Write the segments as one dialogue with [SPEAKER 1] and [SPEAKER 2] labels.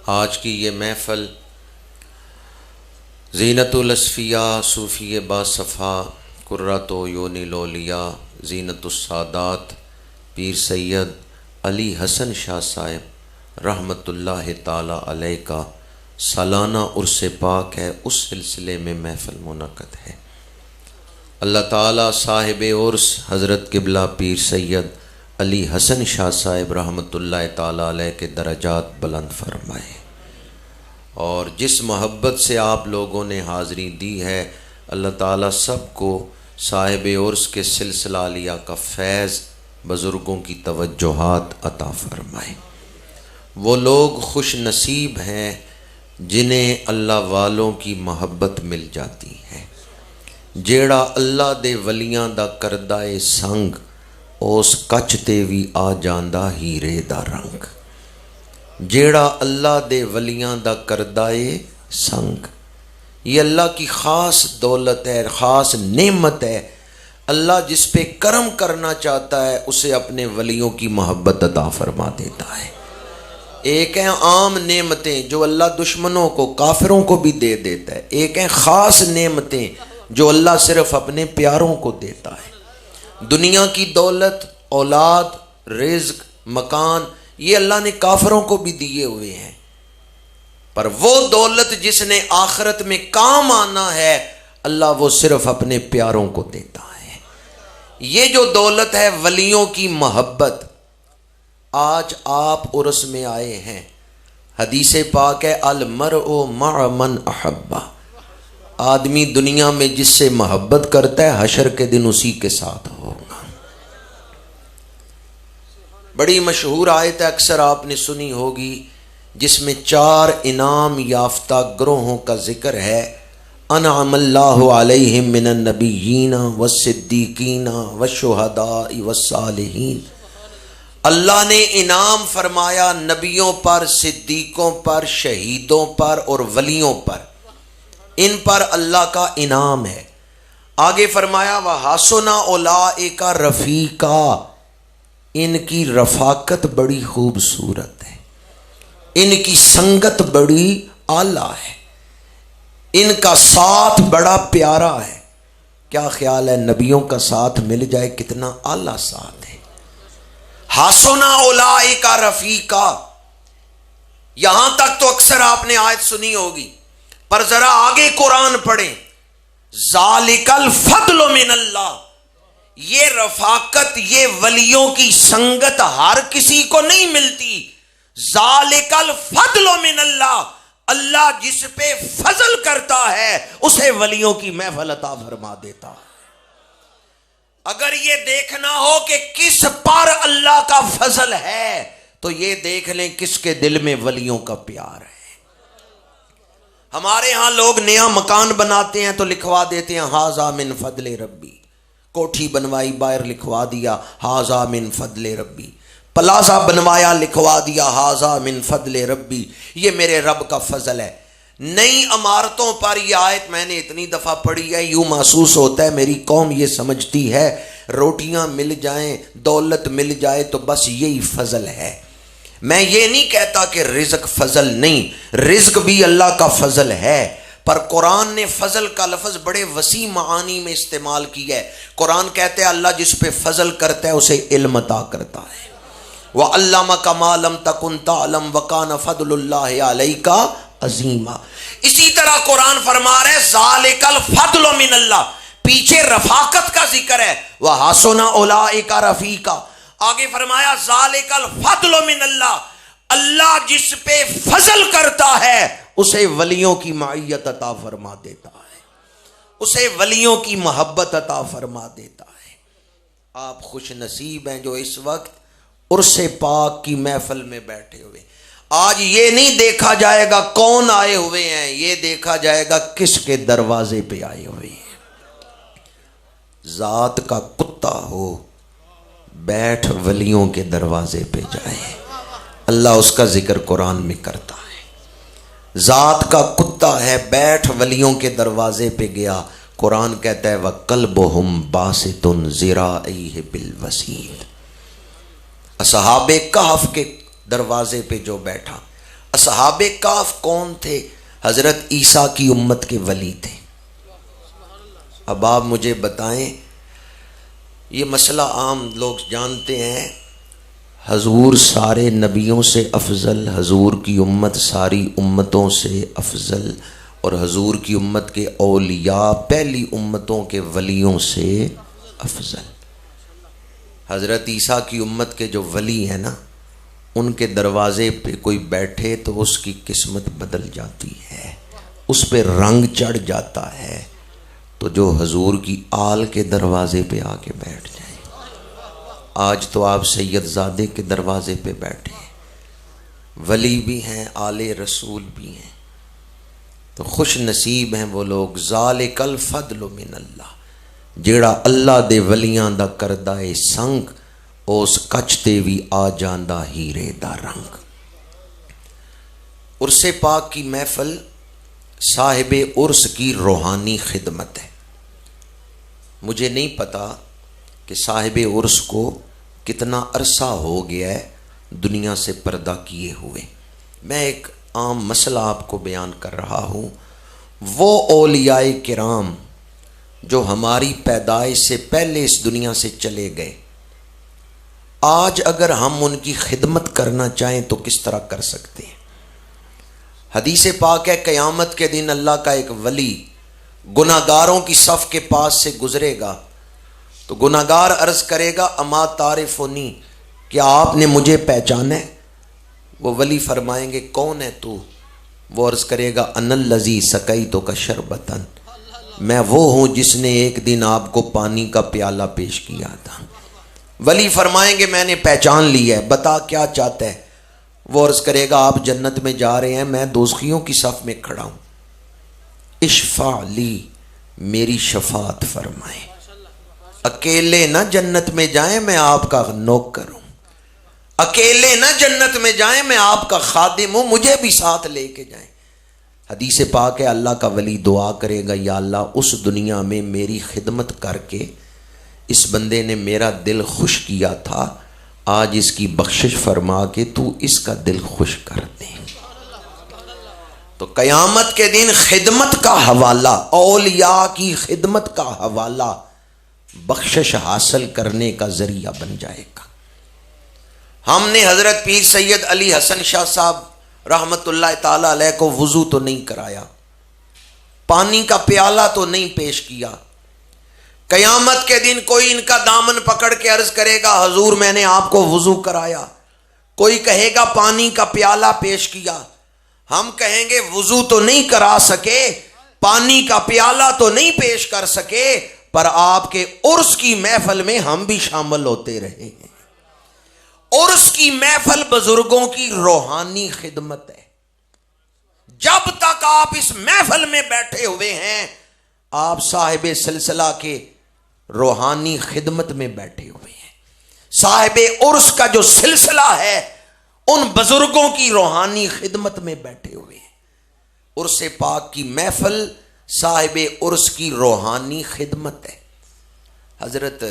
[SPEAKER 1] آج کی یہ محفل زینت الاصفیاء صوفی باصفا قرۃ عیون الاولیاء زینت السادات پیر سید علی حسن شاہ صاحب رحمۃ اللہ تعالی علیہ کا سالانہ عرس پاک ہے، اس سلسلے میں محفل منعقد ہے۔ اللہ تعالیٰ صاحب عرس حضرت قبلہ پیر سید علی حسن شاہ صاحب رحمۃ اللہ تعالی علیہ کے درجات بلند فرمائے، اور جس محبت سے آپ لوگوں نے حاضری دی ہے اللہ تعالیٰ سب کو صاحب عرس کے سلسلہ علیہ کا فیض، بزرگوں کی توجہات عطا فرمائے۔ وہ لوگ خوش نصیب ہیں جنہیں اللہ والوں کی محبت مل جاتی ہے۔ جیڑا اللہ دے ولیاں دا کردہ اے سنگ، اس کچ تے وی آ جاندا ہیرے دا رنگ۔ جیڑا اللہ دے ولیاں دا کردہ اے سنگ، یہ اللہ کی خاص دولت ہے، خاص نعمت ہے۔ اللہ جس پہ کرم کرنا چاہتا ہے اسے اپنے ولیوں کی محبت عطا فرما دیتا ہے۔ ایک ہیں عام نعمتیں جو اللہ دشمنوں کو، کافروں کو بھی دے دیتا ہے، ایک ہیں خاص نعمتیں جو اللہ صرف اپنے پیاروں کو دیتا ہے۔ دنیا کی دولت، اولاد، رزق، مکان، یہ اللہ نے کافروں کو بھی دیے ہوئے ہیں، پر وہ دولت جس نے آخرت میں کام آنا ہے اللہ وہ صرف اپنے پیاروں کو دیتا ہے۔ یہ جو دولت ہے ولیوں کی محبت، آج آپ عرس میں آئے ہیں، حدیث پاک ہے المرء مع من احبہ، آدمی دنیا میں جس سے محبت کرتا ہے حشر کے دن اسی کے ساتھ ہوگا۔ بڑی مشہور آیت ہے، اکثر آپ نے سنی ہوگی، جس میں 4 انعام یافتہ گروہوں کا ذکر ہے۔ انعم اللہ علیہم من النبیین والصدیقین والشہداء والصالحین، اللہ نے انعام فرمایا نبیوں پر، صدیقوں پر، شہیدوں پر اور ولیوں پر، ان پر اللہ کا انعام ہے۔ آگے فرمایا وَحَسُنَ أُولَٰئِکَ رَفِیقًا، ان کی رفاقت بڑی خوبصورت ہے، ان کی سنگت بڑی اعلیٰ ہے، ان کا ساتھ بڑا پیارا ہے۔ کیا خیال ہے نبیوں کا ساتھ مل جائے کتنا اعلیٰ ساتھ ہے۔ حَسُنَ أُولَٰئِکَ رَفِیقًا، یہاں تک تو اکثر آپ نے آیت سنی ہوگی، پر ذرا آگے قرآن پڑھیں، ذالک الفضل من اللہ، یہ رفاقت، یہ ولیوں کی سنگت ہر کسی کو نہیں ملتی۔ ذالک الفضل من اللہ، اللہ جس پہ فضل کرتا ہے اسے ولیوں کی محفل عطا فرما دیتا ہے۔ اگر یہ دیکھنا ہو کہ کس پر اللہ کا فضل ہے تو یہ دیکھ لیں کس کے دل میں ولیوں کا پیار ہے۔ ہمارے ہاں لوگ نیا مکان بناتے ہیں تو لکھوا دیتے ہیں ھذا من فضل ربی، کوٹھی بنوائی باہر لکھوا دیا ھذا من فضل ربی، پلازا بنوایا لکھوا دیا ھذا من فضل ربی، یہ میرے رب کا فضل ہے۔ نئی عمارتوں پر یہ آیت میں نے اتنی دفعہ پڑھی ہے، یوں محسوس ہوتا ہے میری قوم یہ سمجھتی ہے روٹیاں مل جائیں، دولت مل جائے تو بس یہی فضل ہے۔ میں یہ نہیں کہتا کہ رزق فضل نہیں، رزق بھی اللہ کا فضل ہے، پر قرآن نے فضل کا لفظ بڑے وسیع معانی میں استعمال کیا ہے۔ قرآن کہتے ہیں اللہ جس پہ فضل کرتا ہے اسے علم عطا کرتا ہے۔ وَعَلَّمَكَ مَا لَمْ تَكُنْ تَعْلَمْ وَكَانَ فَضْلُ اللَّهِ عَلَيْكَ عَظِيمًا۔ اسی طرح قرآن فرما رہے ذَلِكَ الْفَضْلُ مِنَ اللَّهِ، پیچھے رفاقت کا ذکر ہے وَحَسُنَ أُولَٰئِکَ رَفِیقًا، آگے فرمایا ذالک الفضل من اللہ، اللہ جس پہ فضل کرتا ہے اسے ولیوں کی معیت عطا فرما دیتا ہے، اسے ولیوں کی محبت عطا فرما دیتا ہے۔ آپ خوش نصیب ہیں جو اس وقت عرس پاک کی محفل میں بیٹھے ہوئے۔ آج یہ نہیں دیکھا جائے گا کون آئے ہوئے ہیں، یہ دیکھا جائے گا کس کے دروازے پہ آئے ہوئے ہیں۔ ذات کا کتا ہو بیٹھ ولیوں کے دروازے پہ جائے، اللہ اس کا ذکر قرآن میں کرتا ہے۔ ذات کا کتا ہے بیٹھ ولیوں کے دروازے پہ گیا، قرآن کہتا ہے وَقَلْبُهُمْ بَاسِطٌ ذِرَاعَیْهِ بِالْوَسِیدِ، اصحاب کہف کے دروازے پہ جو بیٹھا، اصحاب کہف کون تھے؟ حضرت عیسیٰ کی امت کے ولی تھے۔ اب آپ مجھے بتائیں، یہ مسئلہ عام لوگ جانتے ہیں، حضور سارے نبیوں سے افضل، حضور کی امت ساری امتوں سے افضل، اور حضور کی امت کے اولیاء پہلی امتوں کے ولیوں سے افضل۔ حضرت عیسیٰ کی امت کے جو ولی ہیں نا، ان کے دروازے پہ کوئی بیٹھے تو اس کی قسمت بدل جاتی ہے، اس پہ رنگ چڑھ جاتا ہے۔ تو جو حضور کی آل کے دروازے پہ آ کے بیٹھ جائیں، آج تو آپ سید زادے کے دروازے پہ بیٹھے ہیں، ولی بھی ہیں، آل رسول بھی ہیں، تو خوش نصیب ہیں وہ لوگ۔ ذالک الفضل من اللہ، جیڑا اللہ دے ولیاں دا کردہ اے سنگ، اس کچتے بھی آ جاندہ ہیرے دا رنگ۔ عرس پاک کی محفل صاحب عرس کی روحانی خدمت ہے۔ مجھے نہیں پتا کہ صاحب عرس کو کتنا عرصہ ہو گیا ہے دنیا سے پردہ کیے ہوئے۔ میں ایک عام مسئلہ آپ کو بیان کر رہا ہوں۔ وہ اولیاء کرام جو ہماری پیدائش سے پہلے اس دنیا سے چلے گئے، آج اگر ہم ان کی خدمت کرنا چاہیں تو کس طرح کر سکتے ہیں؟ حدیث پاک ہے، قیامت کے دن اللہ کا ایک ولی گناہگاروں کی صف کے پاس سے گزرے گا تو گناہگار عرض کرے گا اما تعرفنی، کیا آپ نے مجھے پہچانا ہے؟ وہ ولی فرمائیں گے کون ہے تو؟ وہ عرض کرے گا انا الذی سقیتک شربۃ، میں وہ ہوں جس نے ایک دن آپ کو پانی کا پیالہ پیش کیا تھا۔ ولی فرمائیں گے میں نے پہچان لیا ہے، بتا کیا چاہتا ہے؟ وہ عرض کرے گا آپ جنت میں جا رہے ہیں، میں دوزخیوں کی صف میں کھڑا ہوں، اشفع لی، میری شفاعت فرمائیں۔ اکیلے نہ جنت میں جائیں، میں آپ کا نوکر ہوں، اکیلے نہ جنت میں جائیں، میں آپ کا خادم ہوں، مجھے بھی ساتھ لے کے جائیں۔ حدیث پاک ہے اللہ کا ولی دعا کرے گا یا اللہ اس دنیا میں میری خدمت کر کے اس بندے نے میرا دل خوش کیا تھا، آج اس کی بخشش فرما کے تو اس کا دل خوش کر دے۔ تو قیامت کے دن خدمت کا حوالہ، اولیاء کی خدمت کا حوالہ بخشش حاصل کرنے کا ذریعہ بن جائے گا۔ ہم نے حضرت پیر سید علی حسن شاہ صاحب رحمت اللہ تعالی علیہ کو وضو تو نہیں کرایا، پانی کا پیالہ تو نہیں پیش کیا۔ قیامت کے دن کوئی ان کا دامن پکڑ کے عرض کرے گا حضور میں نے آپ کو وضو کرایا، کوئی کہے گا پانی کا پیالہ پیش کیا، ہم کہیں گے وضو تو نہیں کرا سکے، پانی کا پیالہ تو نہیں پیش کر سکے، پر آپ کے عرس کی محفل میں ہم بھی شامل ہوتے رہے ہیں۔ عرس کی محفل بزرگوں کی روحانی خدمت ہے۔ جب تک آپ اس محفل میں بیٹھے ہوئے ہیں، آپ صاحب سلسلہ کے روحانی خدمت میں بیٹھے ہوئے ہیں۔ صاحب عرس کا جو سلسلہ ہے ان بزرگوں کی روحانی خدمت میں بیٹھے ہوئے ہیں۔ عرس پاک کی محفل صاحب عرس کی روحانی خدمت ہے۔ حضرت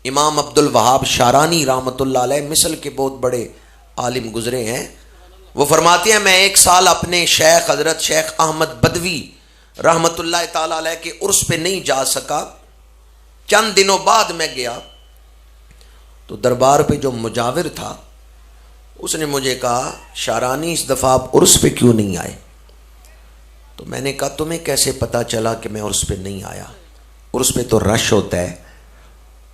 [SPEAKER 1] امام عبد الوہاب شارانی رحمۃ اللہ علیہ مصر کے بہت بڑے عالم گزرے ہیں، وہ فرماتے ہیں میں ایک سال اپنے شیخ حضرت شیخ احمد بدوی رحمۃ اللہ تعالی علیہ کے عرس پہ نہیں جا سکا، چند دنوں بعد میں گیا تو دربار پہ جو مجاور تھا اس نے مجھے کہا شارانی اس دفعہ آپ عرس پہ کیوں نہیں آئے؟ تو میں نے کہا تمہیں کیسے پتا چلا کہ میں عرس پہ نہیں آیا؟ عرس پہ تو رش ہوتا ہے،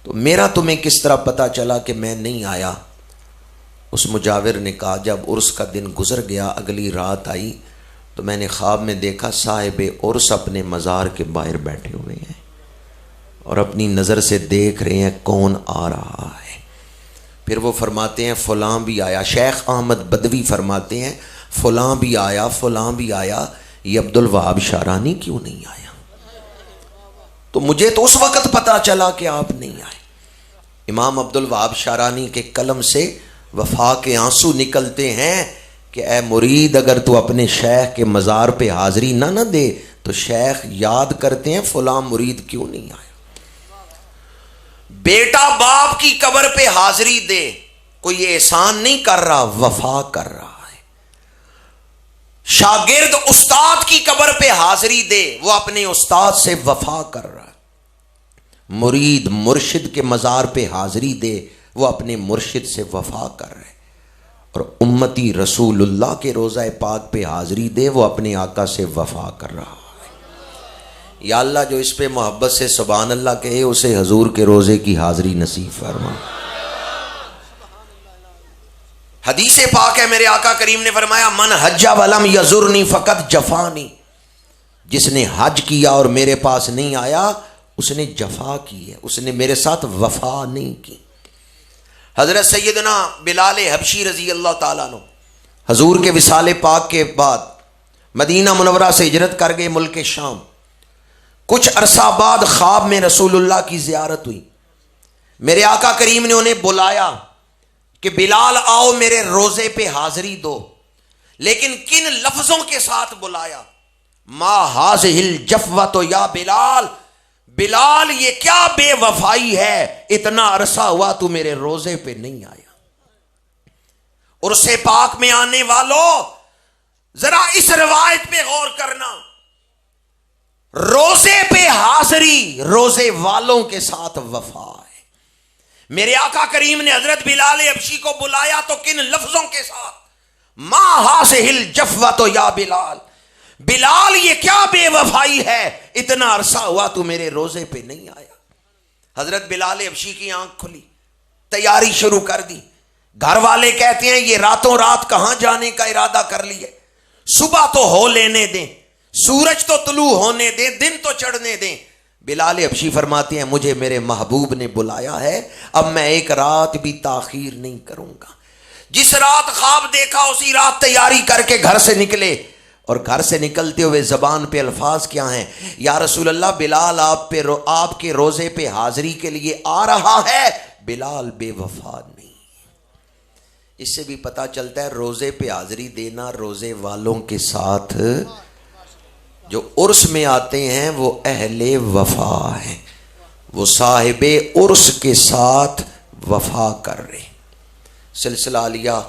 [SPEAKER 1] تو میرا تمہیں کس طرح پتا چلا کہ میں نہیں آیا؟ اس مجاور نے کہا جب عرس کا دن گزر گیا، اگلی رات آئی تو میں نے خواب میں دیکھا صاحب عرس اپنے مزار کے باہر بیٹھے ہوئے ہیں اور اپنی نظر سے دیکھ رہے ہیں کون آ رہا ہے۔ پھر وہ فرماتے ہیں فلاں بھی آیا، شیخ احمد بدوی فرماتے ہیں فلاں بھی آیا، فلاں بھی آیا، یہ عبد الوہاب شارانی کیوں نہیں آیا؟ تو مجھے تو اس وقت پتا چلا کہ آپ نہیں آئے۔ امام عبد الوہاب شارانی کے قلم سے وفا کے آنسو نکلتے ہیں کہ اے مرید اگر تو اپنے شیخ کے مزار پہ حاضری نہ دے تو شیخ یاد کرتے ہیں فلاں مرید کیوں نہیں آیا۔ بیٹا باپ کی قبر پہ حاضری دے، کوئی احسان نہیں کر رہا، وفا کر رہا ہے۔ شاگرد استاد کی قبر پہ حاضری دے، وہ اپنے استاد سے وفا کر رہا ہے۔ مرید مرشد کے مزار پہ حاضری دے، وہ اپنے مرشد سے وفا کر رہے۔ اور امتی رسول اللہ کے روضہ پاک پہ حاضری دے، وہ اپنے آقا سے وفا کر رہا ہے۔ یا اللہ جو اس پہ محبت سے سبحان اللہ کہے، اسے حضور کے روضے کی حاضری نصیب فرما۔ حدیث پاک ہے، میرے آقا کریم نے فرمایا من حج ولم یزرنی فقط جفانی، جس نے حج کیا اور میرے پاس نہیں آیا اس نے جفا کی ہے، اس نے میرے ساتھ وفا نہیں کی۔ حضرت سیدنا بلال حبشی رضی اللہ تعالیٰ عنہ حضور کے وصال پاک کے بعد مدینہ منورہ سے ہجرت کر گئے ملک شام۔ کچھ عرصہ بعد خواب میں رسول اللہ کی زیارت ہوئی، میرے آقا کریم نے انہیں بلایا کہ بلال آؤ میرے روزے پہ حاضری دو، لیکن کن لفظوں کے ساتھ بلایا؟ ما ہاذہ الجفوۃ یا بلال، بلال یہ کیا بے وفائی ہے، اتنا عرصہ ہوا تو میرے روزے پہ نہیں آیا۔ عرصے پاک میں آنے والوں ذرا اس روایت پہ غور کرنا، روزے پہ حاضری روزے والوں کے ساتھ وفا ہے۔ میرے آقا کریم نے حضرت بلال حبشی کو بلایا تو کن لفظوں کے ساتھ؟ ما ہاذہ الجفوۃ یا بلال، بلال یہ کیا بے وفائی ہے، اتنا عرصہ ہوا تو میرے روزے پہ نہیں آیا۔ حضرت بلال حبشی کی آنکھ کھلی، تیاری شروع کر دی۔ گھر والے کہتے ہیں یہ راتوں رات کہاں جانے کا ارادہ کر لیے، صبح تو ہو لینے دیں، سورج تو طلوع ہونے دیں، دن تو چڑھنے دیں۔ بلال حبشی فرماتے ہیں مجھے میرے محبوب نے بلایا ہے، اب میں ایک رات بھی تاخیر نہیں کروں گا۔ جس رات خواب دیکھا اسی رات تیاری کر کے گھر سے نکلے، اور گھر سے نکلتے ہوئے زبان پہ الفاظ کیا ہیں؟ یا رسول اللہ بلال آپ کے روزے پہ حاضری کے لیے آ رہا ہے، بلال بے وفا نہیں۔ اس سے بھی پتہ چلتا ہے روزے پہ حاضری دینا روزے والوں کے ساتھ، جو عرس میں آتے ہیں وہ اہل وفا ہیں، وہ صاحب عرس کے ساتھ وفا کر رہے۔ سلسلہ عالیہ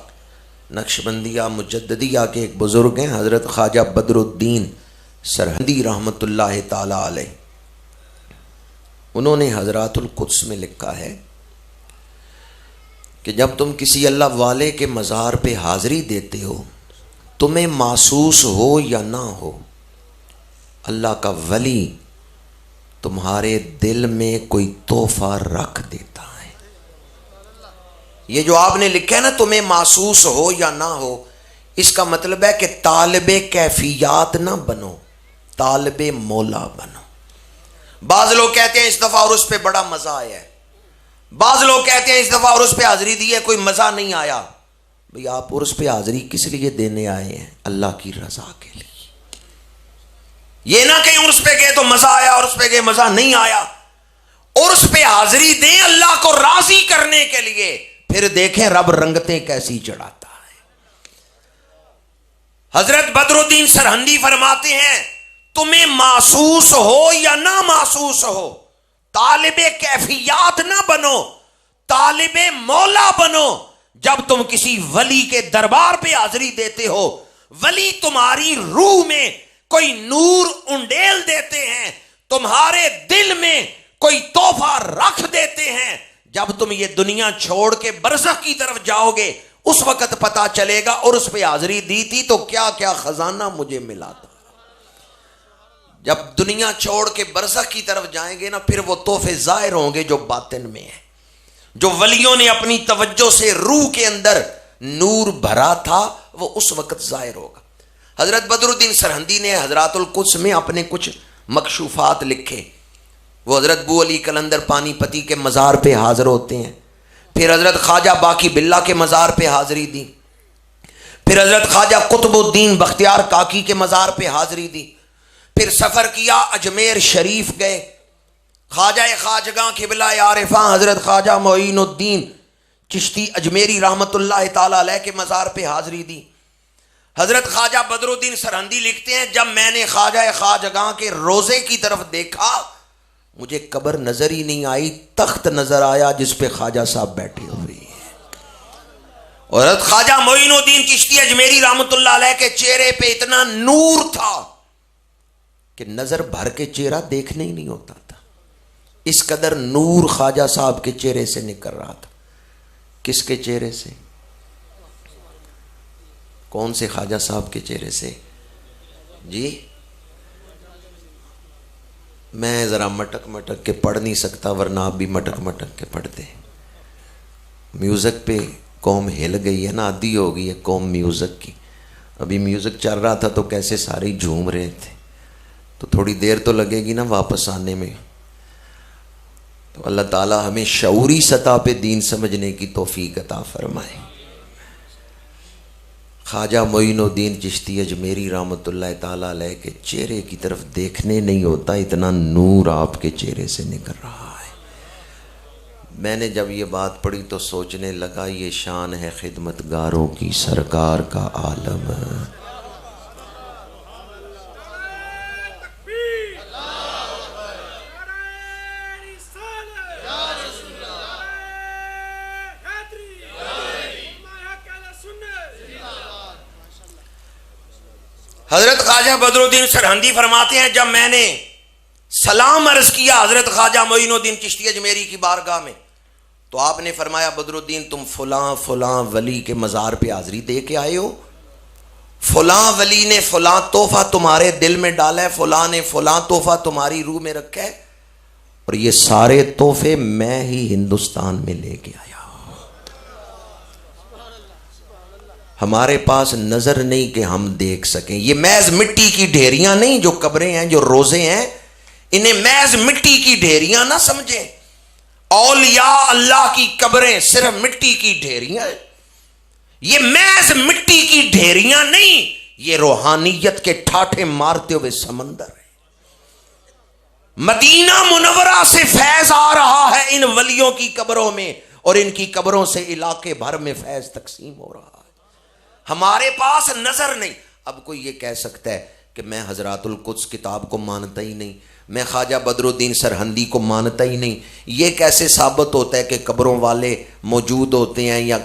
[SPEAKER 1] نقشبندیہ مجددیہ کے ایک بزرگ ہیں حضرت خواجہ بدر الدین سرہندی رحمۃ اللہ تعالی علیہ، انہوں نے حضرات القدس میں لکھا ہے کہ جب تم کسی اللہ والے کے مزار پہ حاضری دیتے ہو، تمہیں محسوس ہو یا نہ ہو، اللہ کا ولی تمہارے دل میں کوئی تحفہ رکھ دیتا ہے۔ یہ جو آپ نے لکھا ہے نا تمہیں محسوس ہو یا نہ ہو، اس کا مطلب ہے کہ طالب کیفیات نہ بنو، طالب مولا بنو۔ بعض لوگ کہتے ہیں اس دفعہ اور اس پہ بڑا مزہ آیا ہے، بعض لوگ کہتے ہیں اس دفعہ اور اس پہ حاضری دی ہے کوئی مزہ نہیں آیا۔ بھئی آپ اور اس پہ حاضری کس لیے دینے آئے ہیں؟ اللہ کی رضا کے لیے۔ یہ نہ کہ عرس پہ گئے تو مزہ آیا اور اس پہ گئے مزہ نہیں آیا۔ عرس پہ حاضری دیں اللہ کو راضی کرنے کے لیے، پھر دیکھیں رب رنگتیں کیسی چڑھاتا ہے۔ حضرت بدر الدین سرہندی فرماتے ہیں تمہیں محسوس ہو یا نہ محسوس ہو، طالب کیفیات نہ بنو، طالب مولا بنو۔ جب تم کسی ولی کے دربار پہ حاضری دیتے ہو، ولی تمہاری روح میں کوئی نور انڈیل دیتے ہیں، تمہارے دل میں کوئی تحفہ رکھ دیتے ہیں۔ جب تم یہ دنیا چھوڑ کے برزخ کی طرف جاؤ گے اس وقت پتا چلے گا اور اس پہ حاضری دی تھی تو کیا کیا خزانہ مجھے ملا تھا۔ جب دنیا چھوڑ کے برزخ کی طرف جائیں گے نا، پھر وہ تحفے ظاہر ہوں گے جو باطن میں ہیں، جو ولیوں نے اپنی توجہ سے روح کے اندر نور بھرا تھا وہ اس وقت ظاہر ہوگا۔ حضرت بدر الدین سرہندی نے حضرات القدس میں اپنے کچھ مکشوفات لکھے، وہ حضرت بو علی قلندر پانی پتی کے مزار پہ حاضر ہوتے ہیں، پھر حضرت خواجہ باقی باللہ کے مزار پہ حاضری دی، پھر حضرت خواجہ قطب الدین بختیار کاکی کے مزار پہ حاضری دی، پھر سفر کیا اجمیر شریف گئے، خواجہ خواجگاں قبلہ عارفاں حضرت خواجہ معین الدین چشتی اجمیری رحمت اللہ تعالی علیہ کے مزار پہ حاضری دی۔ حضرت خواجہ بدر الدین سرہندی لکھتے ہیں جب میں نے خواجہ خواجگاں کے روزے کی طرف دیکھا مجھے قبر نظر ہی نہیں آئی، تخت نظر آیا جس پہ خواجہ صاحب بیٹھے ہوئے ہیں، اور حضرت خواجہ معین الدین چشتی اجمیری رحمۃ اللہ علیہ کے چہرے پہ اتنا نور تھا کہ نظر بھر کے چہرہ دیکھنے ہی نہیں ہوتا تھا، اس قدر نور خواجہ صاحب کے چہرے سے نکل رہا تھا۔ کس کے چہرے سے؟ کون سے خواجہ صاحب کے چہرے سے؟ جی میں ذرا مٹک مٹک کے پڑھ نہیں سکتا، ورنہ آپ بھی مٹک مٹک کے پڑھتے۔ میوزک پہ قوم ہل گئی ہے نا، عادی ہو گئی ہے قوم میوزک کی۔ ابھی میوزک چل رہا تھا تو کیسے سارے جھوم رہے تھے، تو تھوڑی دیر تو لگے گی نا واپس آنے میں۔ تو اللہ تعالی ہمیں شعوری سطح پہ دین سمجھنے کی توفیق عطا فرمائے۔ خواجہ معین الدین چشتی اجمیری رحمۃ اللہ تعالی علیہ کے چہرے کی طرف دیکھنے نہیں ہوتا، اتنا نور آپ کے چہرے سے نکل رہا ہے۔ میں نے جب یہ بات پڑھی تو سوچنے لگا یہ شان ہے خدمتگاروں کی، سرکار کا عالم۔ حضرت خواجہ بدر الدین سرہندی فرماتے ہیں جب میں نے سلام عرض کیا حضرت خواجہ معین الدین چشتی اجمیری کی بارگاہ میں، تو آپ نے فرمایا بدر الدین تم فلاں فلاں ولی کے مزار پہ حاضری دے کے آئے ہو، فلاں ولی نے فلاں تحفہ تمہارے دل میں ڈالا ہے، فلاں نے فلاں تحفہ تمہاری روح میں رکھا ہے، اور یہ سارے تحفے میں ہی ہندوستان میں لے کے آیا۔ ہمارے پاس نظر نہیں کہ ہم دیکھ سکیں، یہ محض مٹی کی ڈھیریاں نہیں، جو قبریں ہیں جو روزے ہیں انہیں محض مٹی کی ڈھیریاں نہ سمجھیں۔ اولیاء اللہ کی قبریں صرف مٹی کی ڈھیریاں ہیں، یہ محض مٹی کی ڈھیریاں نہیں، یہ روحانیت کے ٹھاٹھے مارتے ہوئے سمندر ہے۔ مدینہ منورہ سے فیض آ رہا ہے ان ولیوں کی قبروں میں، اور ان کی قبروں سے علاقے بھر میں فیض تقسیم ہو رہا ہے۔ ہمارے پاس نظر نہیں۔ اب کوئی یہ کہہ سکتا ہے کہ میں حضرات القدس کتاب کو مانتا ہی نہیں، میں خواجہ بدر الدین سرہندی کو مانتا ہی نہیں، یہ کیسے ثابت ہوتا ہے کہ قبروں والے موجود ہوتے ہیں یا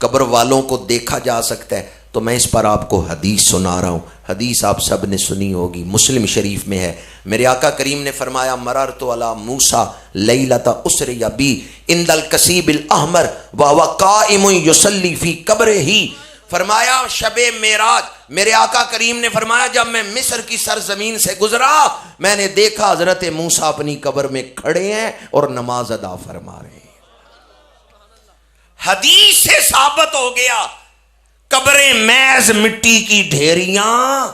[SPEAKER 1] قبر والوں کو دیکھا جا سکتا ہے؟ تو میں اس پر آپ کو حدیث سنا رہا ہوں۔ حدیث آپ سب نے سنی ہوگی، مسلم شریف میں ہے۔ میرے آقا کریم نے فرمایا مررت علی موسیٰ لیلۃ اسری بی عند الکثیب الاحمر وہو قائم یصلی فی قبرہ۔ فرمایا شب معراج میرے آقا کریم نے فرمایا جب میں مصر کی سرزمین سے گزرا میں نے دیکھا حضرت موسیٰ اپنی قبر میں کھڑے ہیں اور نماز ادا فرما رہے ہیں۔ حدیث سے ثابت ہو گیا قبریں محض مٹی کی ڈھیریاں،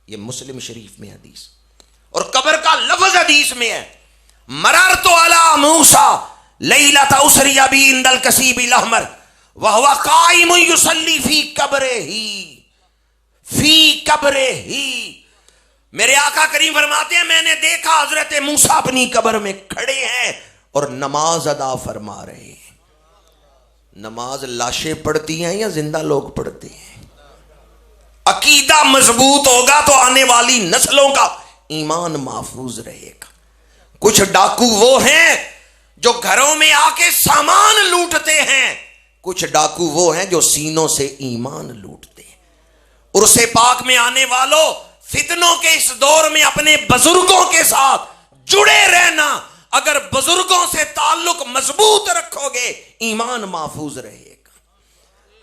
[SPEAKER 1] یہ مسلم شریف میں حدیث، اور قبر کا لفظ حدیث میں ہے مررت علی موسیٰ لیلۃ اسری بی عند الکثیب الاحمر وہو قائم یصلی فی قبرہ، فی قبرہ۔ میرے آقا کریم فرماتے ہیں میں نے دیکھا حضرت موسیٰ اپنی قبر میں کھڑے ہیں اور نماز ادا فرما رہے ہیں۔ نماز لاشیں پڑھتی ہیں یا زندہ لوگ پڑھتے ہیں؟ عقیدہ مضبوط ہوگا تو آنے والی نسلوں کا ایمان محفوظ رہے گا۔ کچھ ڈاکو وہ ہیں جو گھروں میں آ کے سامان لوٹتے ہیں، کچھ ڈاکو وہ ہیں جو سینوں سے ایمان لوٹتے ہیں۔ عرس پاک میں آنے والوں، فتنوں کے اس دور میں اپنے بزرگوں کے ساتھ جڑے رہنا، اگر بزرگوں سے تعلق مضبوط رکھو گے ایمان محفوظ رہے گا۔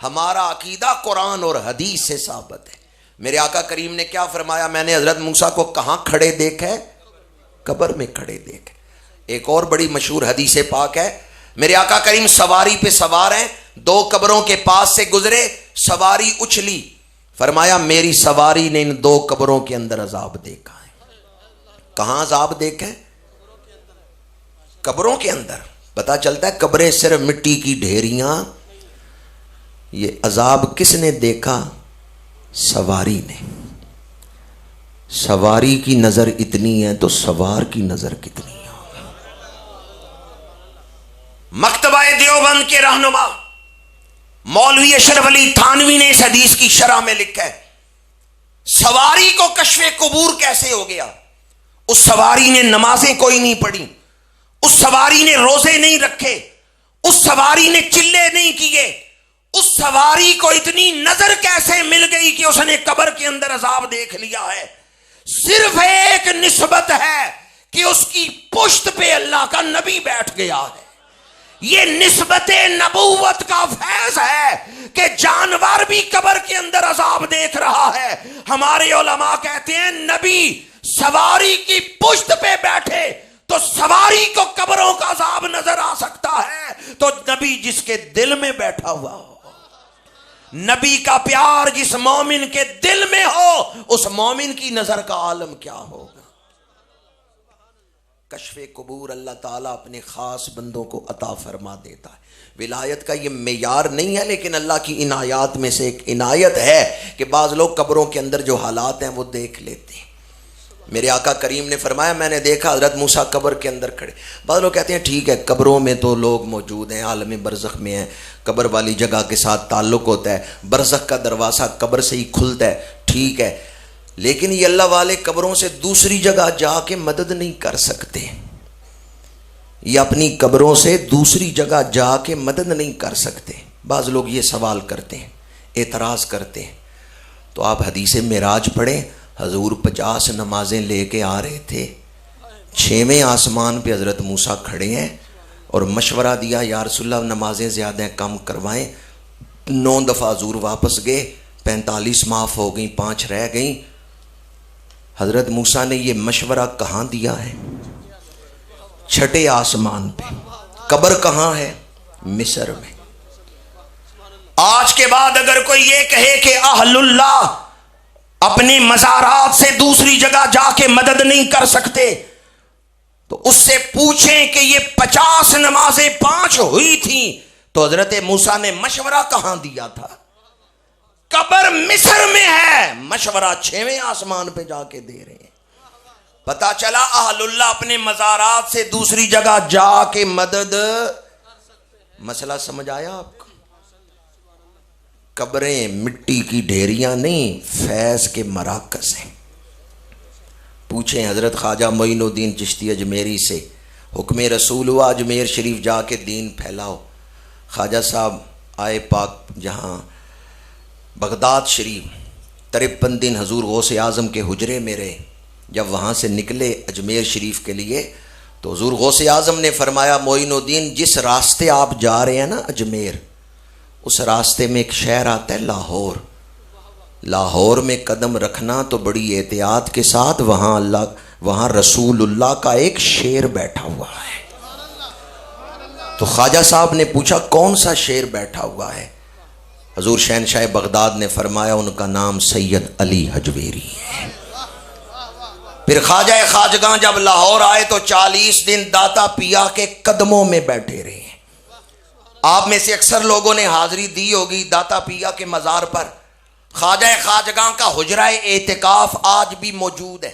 [SPEAKER 1] ہمارا عقیدہ قرآن اور حدیث سے ثابت ہے۔ میرے آقا کریم نے کیا فرمایا؟ میں نے حضرت موسیٰ کو کہاں کھڑے دیکھا ہے؟ قبر میں کھڑے دیکھے۔ ایک اور بڑی مشہور حدیث پاک ہے، میرے آقا کریم سواری پہ سوار ہیں، دو قبروں کے پاس سے گزرے، سواری اچھلی، فرمایا میری سواری نے ان دو قبروں کے اندر عذاب دیکھا ہے۔ کہاں عذاب دیکھا ہے؟ قبروں کے اندر۔ پتہ چلتا ہے قبریں صرف مٹی کی ڈھیریاں، یہ عذاب کس نے دیکھا؟ سواری نے۔ سواری کی نظر اتنی ہے تو سوار کی نظر کتنی ہے؟ مکتبہ دیوبند کے رہنما مولوی اشرف علی تھانوی نے اس حدیث کی شرح میں لکھا ہے سواری کو کشف قبور کیسے ہو گیا؟ اس سواری نے نمازیں کوئی نہیں پڑھی، اس سواری نے روزے نہیں رکھے، اس سواری نے چلے نہیں کیے،
[SPEAKER 2] اس سواری کو اتنی نظر کیسے مل گئی کہ اس نے قبر کے اندر عذاب دیکھ لیا ہے؟ صرف ایک نسبت ہے کہ اس کی پشت پہ اللہ کا نبی بیٹھ گیا ہے. یہ نسبت نبوت کا فیض ہے کہ جانور بھی قبر کے اندر عذاب دیکھ رہا ہے. ہمارے علماء کہتے ہیں نبی سواری کی پشت پہ بیٹھے تو سواری کو قبروں کا عذاب نظر آ سکتا ہے، تو نبی جس کے دل میں بیٹھا ہوا ہو، نبی کا پیار جس مومن کے دل میں ہو، اس مومن کی نظر کا عالم کیا ہوگا. کشف قبور اللہ تعالیٰ اپنے خاص بندوں کو عطا فرما دیتا ہے. ولایت کا یہ معیار نہیں ہے، لیکن اللہ کی عنایات میں سے ایک عنایت ہے کہ بعض لوگ قبروں کے اندر جو حالات ہیں وہ دیکھ لیتے ہیں. میرے آقا کریم نے فرمایا میں نے دیکھا حضرت موسیٰ قبر کے اندر کھڑے. بعض لوگ کہتے ہیں ٹھیک ہے قبروں میں تو لوگ موجود ہیں، عالم برزخ میں ہیں، قبر والی جگہ کے ساتھ تعلق ہوتا ہے، برزخ کا دروازہ قبر سے ہی کھلتا ہے، ٹھیک ہے، لیکن یہ اللہ والے قبروں سے دوسری جگہ جا کے مدد نہیں کر سکتے. یہ اپنی قبروں سے دوسری جگہ جا کے مدد نہیں کر سکتے. بعض لوگ یہ سوال کرتے ہیں، اعتراض کرتے ہیں. تو آپ حدیث معراج پڑھیں، حضور 50 نمازیں لے کے آ رہے تھے، 6ویں آسمان پہ حضرت موسیٰ کھڑے ہیں اور مشورہ دیا یا رسول اللہ نمازیں زیادہ ہیں کم کروائیں. 9 دفعہ حضور واپس گئے، 45 معاف ہو گئیں، 5 رہ گئیں. حضرت موسیٰ نے یہ مشورہ کہاں دیا ہے؟ 6 آسمان پہ. قبر کہاں ہے؟ مصر میں. آج کے بعد اگر کوئی یہ کہے کہ اہل اللہ اپنے مزارات سے دوسری جگہ جا کے مدد نہیں کر سکتے، تو اس سے پوچھیں کہ یہ 50 نمازیں 5 ہوئی تھیں تو حضرت موسیٰ نے مشورہ کہاں دیا تھا؟ قبر مصر میں ہے، مشورہ 6ویں آسمان پہ جا کے دے رہے ہیں. پتا چلا اہل اللہ اپنے مزارات سے دوسری جگہ جا کے مدد. مسئلہ سمجھ آیا آپ کو؟ قبریں مٹی کی ڈھیریاں نہیں، فیض کے مراکز ہیں. پوچھیں حضرت خواجہ معین الدین چشتی اجمیری سے، حکم رسول ہوا اجمیر شریف جا کے دین پھیلاؤ. خواجہ صاحب آئے پاک جہاں بغداد شریف، 53 دن حضور غوث اعظم کے حجرے میں رہے. جب وہاں سے نکلے اجمیر شریف کے لیے تو حضور غوث اعظم نے فرمایا معین الدین جس راستے آپ جا رہے ہیں نا اجمیر، اس راستے میں ایک شہر آتا ہے لاہور. لاہور میں قدم رکھنا تو بڑی احتیاط کے ساتھ، وہاں رسول اللہ کا ایک شیر بیٹھا ہوا ہے. تو خواجہ صاحب نے پوچھا کون سا شیر بیٹھا ہوا ہے؟ حضور شہنشاہ بغداد نے فرمایا ان کا نام سید علی حجویری ہے. پھر خواجہ خواجگاں جب لاہور آئے تو 40 دن داتا پیا کے قدموں میں بیٹھے رہے. آپ میں سے اکثر لوگوں نے حاضری دی ہوگی داتا پیا کے مزار پر. خواجہ خواجگاں کا حجرہ اعتکاف آج بھی موجود ہے.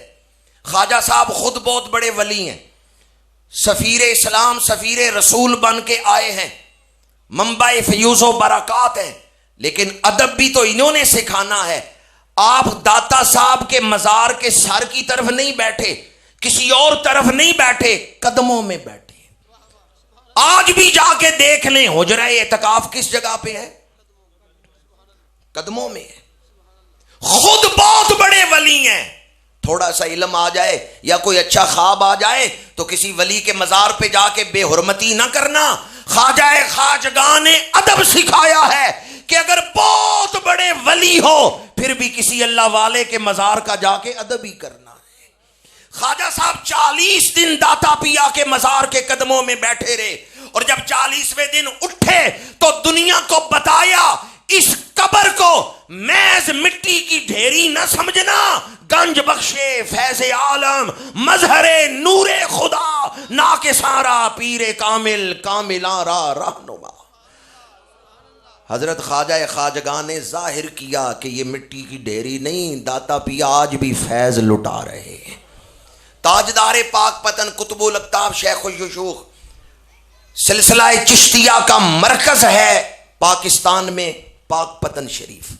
[SPEAKER 2] خواجہ صاحب خود بہت بڑے ولی ہیں، سفیر اسلام سفیر رسول بن کے آئے ہیں، منبع فیوز و برکات ہیں، لیکن ادب بھی تو انہوں نے سکھانا ہے. آپ داتا صاحب کے مزار کے سر کی طرف نہیں بیٹھے، کسی اور طرف نہیں بیٹھے، قدموں میں بیٹھے. آج بھی جا کے دیکھ لیں حجرہ اعتکاف کس جگہ پہ ہے؟ قدموں میں ہے. خود بہت بڑے ولی ہیں. تھوڑا سا علم آ جائے یا کوئی اچھا خواب آ جائے تو کسی ولی کے مزار پہ جا کے بے حرمتی نہ کرنا. خواجہ خواجگاں نے ادب سکھایا ہے کہ اگر بہت بڑے ولی ہو پھر بھی کسی اللہ والے کے مزار کا جا کے ادب ہی کرنا ہے. خواجہ صاحب 40 دن داتا پیا کے مزار کے قدموں میں بیٹھے رہے، اور جب 40ویں دن اٹھے تو دنیا کو بتایا اس قبر کو محض مٹی کی ڈھیری نہ سمجھنا، گنج بخشے فیض عالم مظہر نور خدا ناکسارا پیر کامل کاملاں را رہنما. حضرت خواجہ خواجگاں نے ظاہر کیا کہ یہ مٹی کی ڈھیری نہیں، داتا پیا آج بھی فیض لٹا رہے ہیں. تاجدار پاک پتن قطب الاقطاب شیخ الشیوخ سلسلہ چشتیہ کا مرکز ہے پاکستان میں پاک پتن شریف.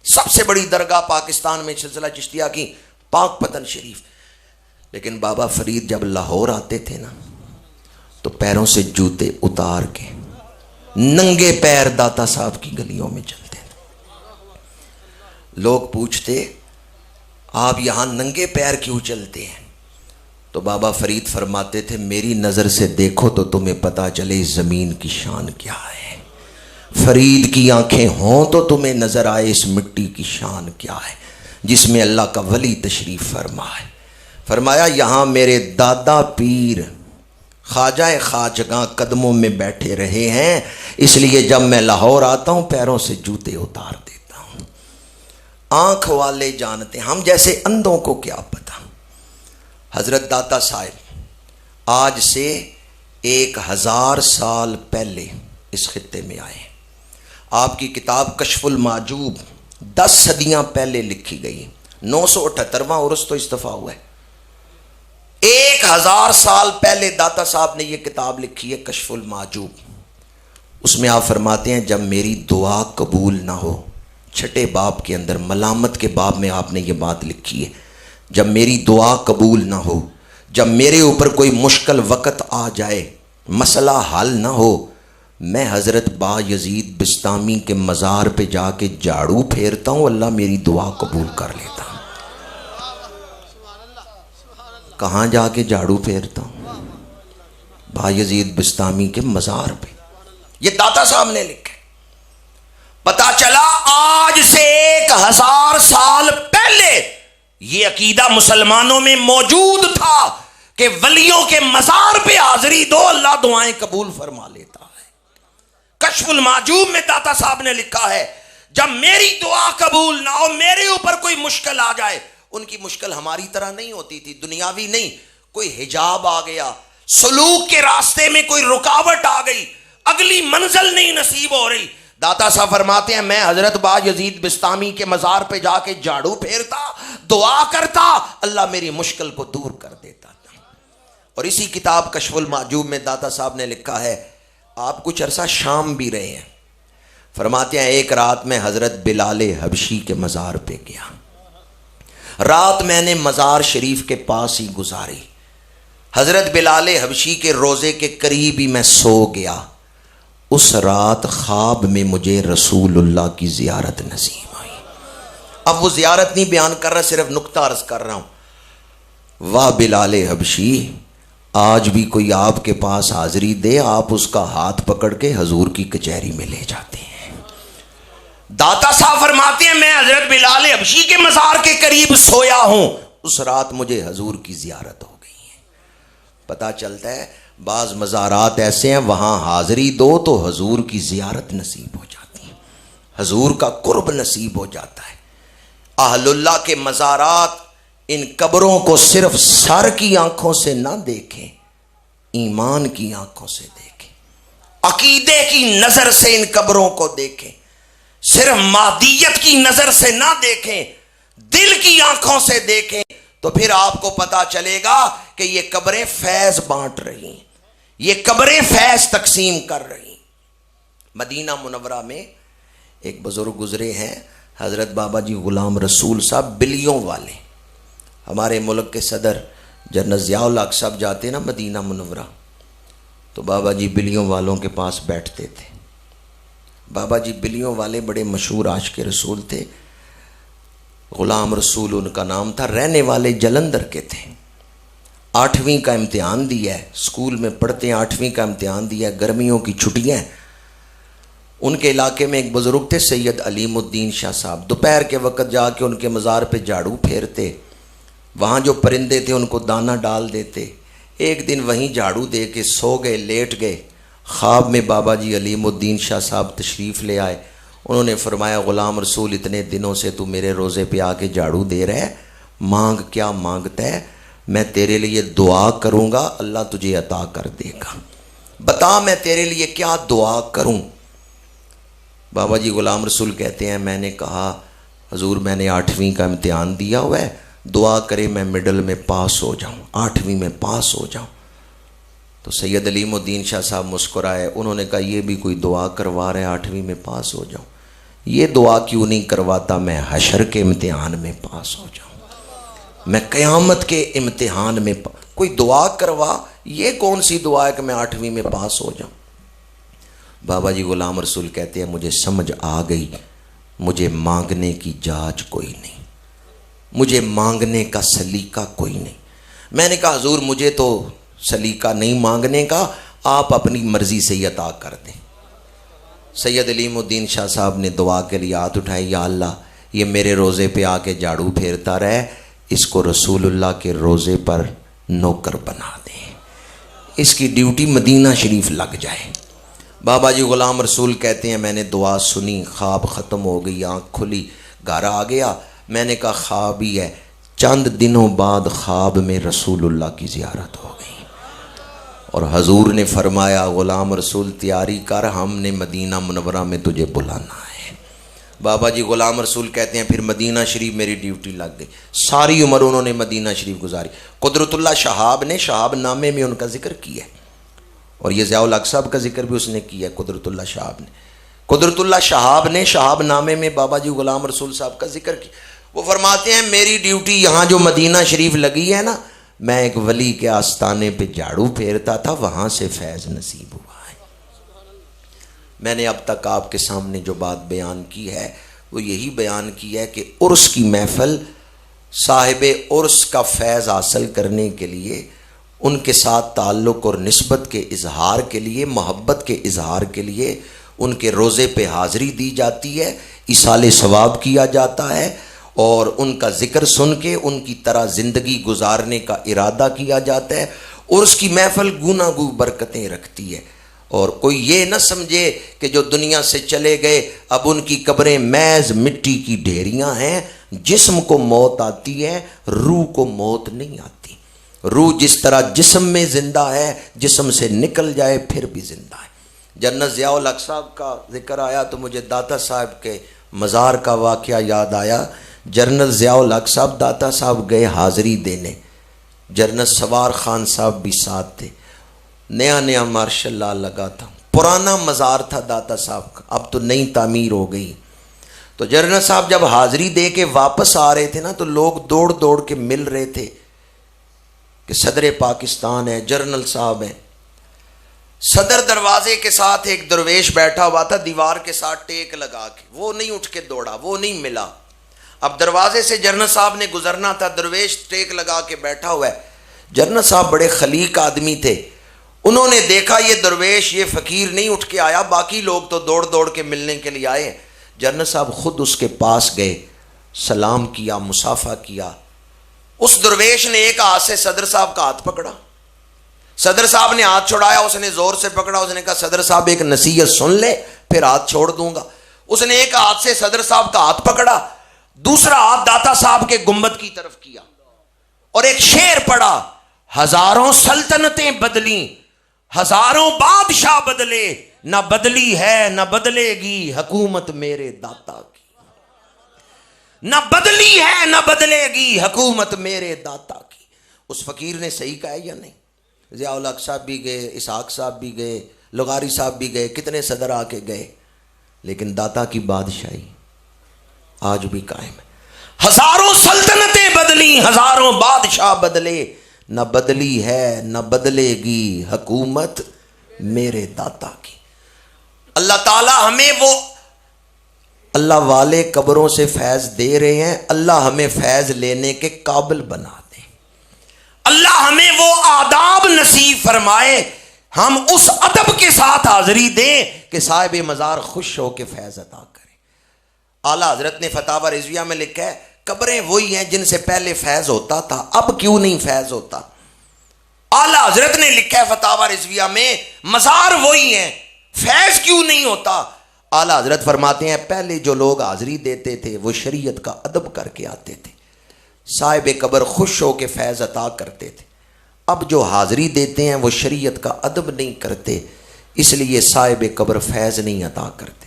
[SPEAKER 2] سب سے بڑی درگاہ پاکستان میں سلسلہ چشتیہ کی پاک پتن شریف. لیکن بابا فرید جب لاہور آتے تھے نا تو پیروں سے جوتے اتار کے ننگے پیر داتا صاحب کی گلیوں میں چلتے تھے. لوگ پوچھتے آپ یہاں ننگے پیر کیوں چلتے ہیں؟ تو بابا فرید فرماتے تھے میری نظر سے دیکھو تو تمہیں پتا چلے اس زمین کی شان کیا ہے. فرید کی آنکھیں ہوں تو تمہیں نظر آئے اس مٹی کی شان کیا ہے جس میں اللہ کا ولی تشریف فرما ہے. فرمایا یہاں میرے دادا پیر خواجہ خواجگاں قدموں میں بیٹھے رہے ہیں، اس لیے جب میں لاہور آتا ہوں پیروں سے جوتے اتار دیتا ہوں. آنکھ والے جانتے ہیں، ہم جیسے اندھوں کو کیا پتا. حضرت داتا صاحب آج سے 1000 سال پہلے اس خطے میں آئے. آپ کی کتاب کشف المعجوب 10 صدیاں پہلے لکھی گئی، 978واں عرس تو استفا ہوا ہے. 1000 سال پہلے داتا صاحب نے یہ کتاب لکھی ہے کشف المعجوب. اس میں آپ فرماتے ہیں جب میری دعا قبول نہ ہو، چھٹے باب کے اندر ملامت کے باب میں آپ نے یہ بات لکھی ہے، جب میری دعا قبول نہ ہو، جب میرے اوپر کوئی مشکل وقت آ جائے، مسئلہ حل نہ ہو، میں حضرت با یزید بستامی کے مزار پہ جا کے جھاڑو پھیرتا ہوں، اللہ میری دعا قبول کر لیتا ہوں. کہاں جا کے جھاڑو پھیرتا ہوں؟ با یزید بستامی کے مزار پہ. یہ داتا صاحب نے لکھا. پتا چلا آج سے 1000 سال پہلے یہ عقیدہ مسلمانوں میں موجود تھا کہ ولیوں کے مزار پہ حاضری دو، اللہ دعائیں قبول فرما لیتا ہے. کشف المعجوب میں داتا صاحب نے لکھا ہے جب میری دعا قبول نہ ہو، میرے اوپر کوئی مشکل آ جائے. ان کی مشکل ہماری طرح نہیں ہوتی تھی، دنیاوی نہیں. کوئی حجاب آ گیا، سلوک کے راستے میں کوئی رکاوٹ آ گئی، اگلی منزل نہیں نصیب ہو رہی. داتا صاحب فرماتے ہیں میں حضرت با یزید بستامی کے مزار پہ جا کے جھاڑو پھیرتا، دعا کرتا، اللہ میری مشکل کو دور کر دیتا تھا. اور اسی کتاب کشف المعجوب میں داتا صاحب نے لکھا ہے آپ کچھ عرصہ شام بھی رہے ہیں. فرماتے ہیں ایک رات میں حضرت بلال حبشی کے مزار پہ گیا. رات میں نے مزار شریف کے پاس ہی گزاری. حضرت بلال حبشی کے روزے کے قریب ہی میں سو گیا. اس رات خواب میں مجھے رسول اللہ کی زیارت نصیب ہوئی. اب وہ زیارت نہیں بیان کر رہا، صرف نقطہ عرض کر رہا ہوں. واہ بلال حبشی، آج بھی کوئی آپ کے پاس حاضری دے، آپ اس کا ہاتھ پکڑ کے حضور کی کچہری میں لے جاتے ہیں. داتا صاحب فرماتے ہیں میں حضرت بلال حبشی کے مزار کے قریب سویا ہوں، اس رات مجھے حضور کی زیارت ہو گئی ہے. پتہ چلتا ہے بعض مزارات ایسے ہیں وہاں حاضری دو تو حضور کی زیارت نصیب ہو جاتی ہے، حضور کا قرب نصیب ہو جاتا ہے. اہل اللہ کے مزارات، ان قبروں کو صرف سر کی آنکھوں سے نہ دیکھیں، ایمان کی آنکھوں سے دیکھیں، عقیدے کی نظر سے ان قبروں کو دیکھیں. صرف مادیت کی نظر سے نہ دیکھیں، دل کی آنکھوں سے دیکھیں، تو پھر آپ کو پتا چلے گا کہ یہ قبریں فیض بانٹ رہی ہیں، یہ قبریں فیض تقسیم کر رہی ہیں. مدینہ منورہ میں ایک بزرگ گزرے ہیں حضرت بابا جی غلام رسول صاحب، بلیوں والے. ہمارے ملک کے صدر جنرل ضیاء الحق صاحب جاتے نا مدینہ منورہ تو بابا جی بلیوں والوں کے پاس بیٹھتے تھے. بابا جی بلیوں والے بڑے مشہور عاشق رسول تھے. غلام رسول ان کا نام تھا. رہنے والے جلندھر کے تھے. 8ویں کا امتحان دیا ہے، اسکول میں پڑھتے ہیں، 8ویں کا امتحان دیا ہے، گرمیوں کی چھٹیاں. ان کے علاقے میں ایک بزرگ تھے سید علیم الدین شاہ صاحب. دوپہر کے وقت جا کے ان کے مزار پہ جھاڑو پھیرتے، وہاں جو پرندے تھے ان کو دانہ ڈال دیتے. ایک دن وہیں جھاڑو دے کے سو گئے، لیٹ گئے. خواب میں بابا جی علیم الدین شاہ صاحب تشریف لے آئے. انہوں نے فرمایا غلام رسول اتنے دنوں سے تو میرے روزے پہ آ کے جھاڑو دے رہے، مانگ کیا مانگتا ہے؟ میں تیرے لیے دعا کروں گا، اللہ تجھے عطا کر دے گا. بتا میں تیرے لیے کیا دعا کروں؟ بابا جی غلام رسول کہتے ہیں میں نے کہا حضور میں نے 8ویں کا امتحان دیا ہوا ہے، دعا کرے میں مڈل میں پاس ہو جاؤں، 8ویں میں پاس ہو جاؤں. تو سید علیم الدین شاہ صاحب مسکرائے. انہوں نے کہا یہ بھی کوئی دعا کروا رہے 8ویں میں پاس ہو جاؤں؟ یہ دعا کیوں نہیں کرواتا میں حشر کے امتحان میں پاس ہو جاؤں، میں قیامت کے امتحان میں کوئی دعا کروا. یہ کون سی دعا ہے کہ میں 8ویں میں پاس ہو جاؤں؟ بابا جی غلام رسول کہتے ہیں مجھے سمجھ آ گئی، مجھے مانگنے کی جاچ کوئی نہیں، مجھے مانگنے کا سلیقہ کوئی نہیں۔ میں نے کہا حضور مجھے تو سلیقہ نہیں مانگنے کا، آپ اپنی مرضی سے ہی عطا کر دیں۔ سید علیم الدین شاہ صاحب نے دعا کے لیے ہاتھ اٹھائے، یا اللہ یہ میرے روزے پہ آ کے جھاڑو پھیرتا رہے، اس کو رسول اللہ کے روزے پر نوکر بنا دیں، اس کی ڈیوٹی مدینہ شریف لگ جائے۔ بابا جی غلام رسول کہتے ہیں میں نے دعا سنی، خواب ختم ہو گئی، آنکھ کھلی، گھر آ گیا۔ میں نے کہا خواب ہی ہے۔ چند دنوں بعد خواب میں رسول اللہ کی زیارت ہو گئی، اور حضور نے فرمایا غلام رسول تیاری کر، ہم نے مدینہ منورہ میں تجھے بلانا ہے۔ بابا جی غلام رسول کہتے ہیں پھر مدینہ شریف میری ڈیوٹی لگ گئی، ساری عمر انہوں نے مدینہ شریف گزاری۔ قدرت اللہ شہاب نے شہاب نامے میں ان کا ذکر کیا ہے، اور یہ ضیاء الحق صاحب کا ذکر بھی اس نے کیا ہے، قدرت اللہ شہاب نے۔ قدرت اللہ شہاب نے شہاب نامے میں بابا جی غلام رسول صاحب کا ذکر کیا۔ وہ فرماتے ہیں میری ڈیوٹی یہاں جو مدینہ شریف لگی ہے نا، میں ایک ولی کے آستانے پہ جھاڑو پھیرتا تھا، وہاں سے فیض نصیب ہوا ہے۔ میں نے اب تک آپ کے سامنے جو بات بیان کی ہے وہ یہی بیان کی ہے کہ عرس کی محفل، صاحب عرس کا فیض حاصل کرنے کے لیے، ان کے ساتھ تعلق اور نسبت کے اظہار کے لیے، محبت کے اظہار کے لیے ان کے روزے پہ حاضری دی جاتی ہے، ایصال ثواب کیا جاتا ہے، اور ان کا ذکر سن کے ان کی طرح زندگی گزارنے کا ارادہ کیا جاتا ہے۔ اور اس کی محفل گوناگو برکتیں رکھتی ہے، اور کوئی یہ نہ سمجھے کہ جو دنیا سے چلے گئے اب ان کی قبریں محض مٹی کی ڈھیریاں ہیں۔ جسم کو موت آتی ہے، روح کو موت نہیں آتی۔ روح جس طرح جسم میں زندہ ہے، جسم سے نکل جائے پھر بھی زندہ ہے۔ جنرل ضیاء الحق صاحب کا ذکر آیا تو مجھے داتا صاحب کے مزار کا واقعہ یاد آیا۔ جنرل ضیاء الحق صاحب داتا صاحب گئے حاضری دینے، جنرل سوار خان صاحب بھی ساتھ تھے، نیا نیا ماشاء اللہ لگا تھا، پرانا مزار تھا داتا صاحب کا، اب تو نئی تعمیر ہو گئی۔ تو جنرل صاحب جب حاضری دے کے واپس آ رہے تھے نا، تو لوگ دوڑ دوڑ کے مل رہے تھے کہ صدر پاکستان ہے، جنرل صاحب ہیں۔ صدر دروازے کے ساتھ ایک درویش بیٹھا ہوا تھا، دیوار کے ساتھ ٹیک لگا کے، وہ نہیں اٹھ کے دوڑا، وہ نہیں ملا۔ اب دروازے سے جنرل صاحب نے گزرنا تھا، درویش ٹیک لگا کے بیٹھا ہوا ہے۔ جنرل صاحب بڑے خلیق آدمی تھے، انہوں نے دیکھا یہ درویش، یہ فقیر نہیں اٹھ کے آیا، باقی لوگ تو دوڑ دوڑ کے ملنے کے لیے آئے۔ جنرل صاحب خود اس کے پاس گئے، سلام کیا، مصافحہ کیا۔ اس درویش نے ایک ہاتھ سے صدر صاحب کا ہاتھ پکڑا، صدر صاحب نے ہاتھ چھوڑایا، اس نے زور سے پکڑا، اس نے کہا صدر صاحب ایک نصیحت سن لے پھر ہاتھ چھوڑ دوں گا۔ اس نے ایک ہاتھ سے صدر صاحب کا ہاتھ پکڑا، دوسرا ہاتھ داتا صاحب کے گنبد کی طرف کیا، اور ایک شعر پڑھا، ہزاروں سلطنتیں بدلیں، ہزاروں بادشاہ بدلے، نہ بدلی ہے نہ بدلے گی حکومت میرے داتا کی، نہ بدلی ہے نہ بدلے گی حکومت میرے داتا کی۔ اس فقیر نے صحیح کہا یا نہیں؟ ضیاء الحق صاحب بھی گئے، اسحاق صاحب بھی گئے، لغاری صاحب بھی گئے، کتنے صدر آ کے گئے، لیکن داتا کی بادشاہی آج بھی قائم ہے۔ ہزاروں سلطنتیں بدلی، ہزاروں بادشاہ بدلے، نہ بدلی ہے نہ بدلے گی حکومت میرے داتا کی۔ اللہ تعالی ہمیں وہ اللہ والے قبروں سے فیض دے رہے ہیں، اللہ ہمیں فیض لینے کے قابل بنا دے، اللہ ہمیں وہ آداب نصیب فرمائے، ہم اس ادب کے ساتھ حاضری دیں کہ صاحب مزار خوش ہو کے فیض عطا کرے۔ اعلیٰ حضرت نے فتاوی رضویہ میں لکھا ہے قبریں وہی ہیں جن سے پہلے فیض ہوتا تھا، اب کیوں نہیں فیض ہوتا؟ اعلیٰ حضرت نے لکھا ہے فتاوی رضویہ میں مزار وہی ہیں، فیض کیوں نہیں ہوتا؟ اعلیٰ حضرت فرماتے ہیں پہلے جو لوگ حاضری دیتے تھے وہ شریعت کا ادب کر کے آتے تھے، صاحب قبر خوش ہو کے فیض عطا کرتے تھے۔ اب جو حاضری دیتے ہیں وہ شریعت کا ادب نہیں کرتے، اس لیے صاحب قبر فیض نہیں عطا کرتے۔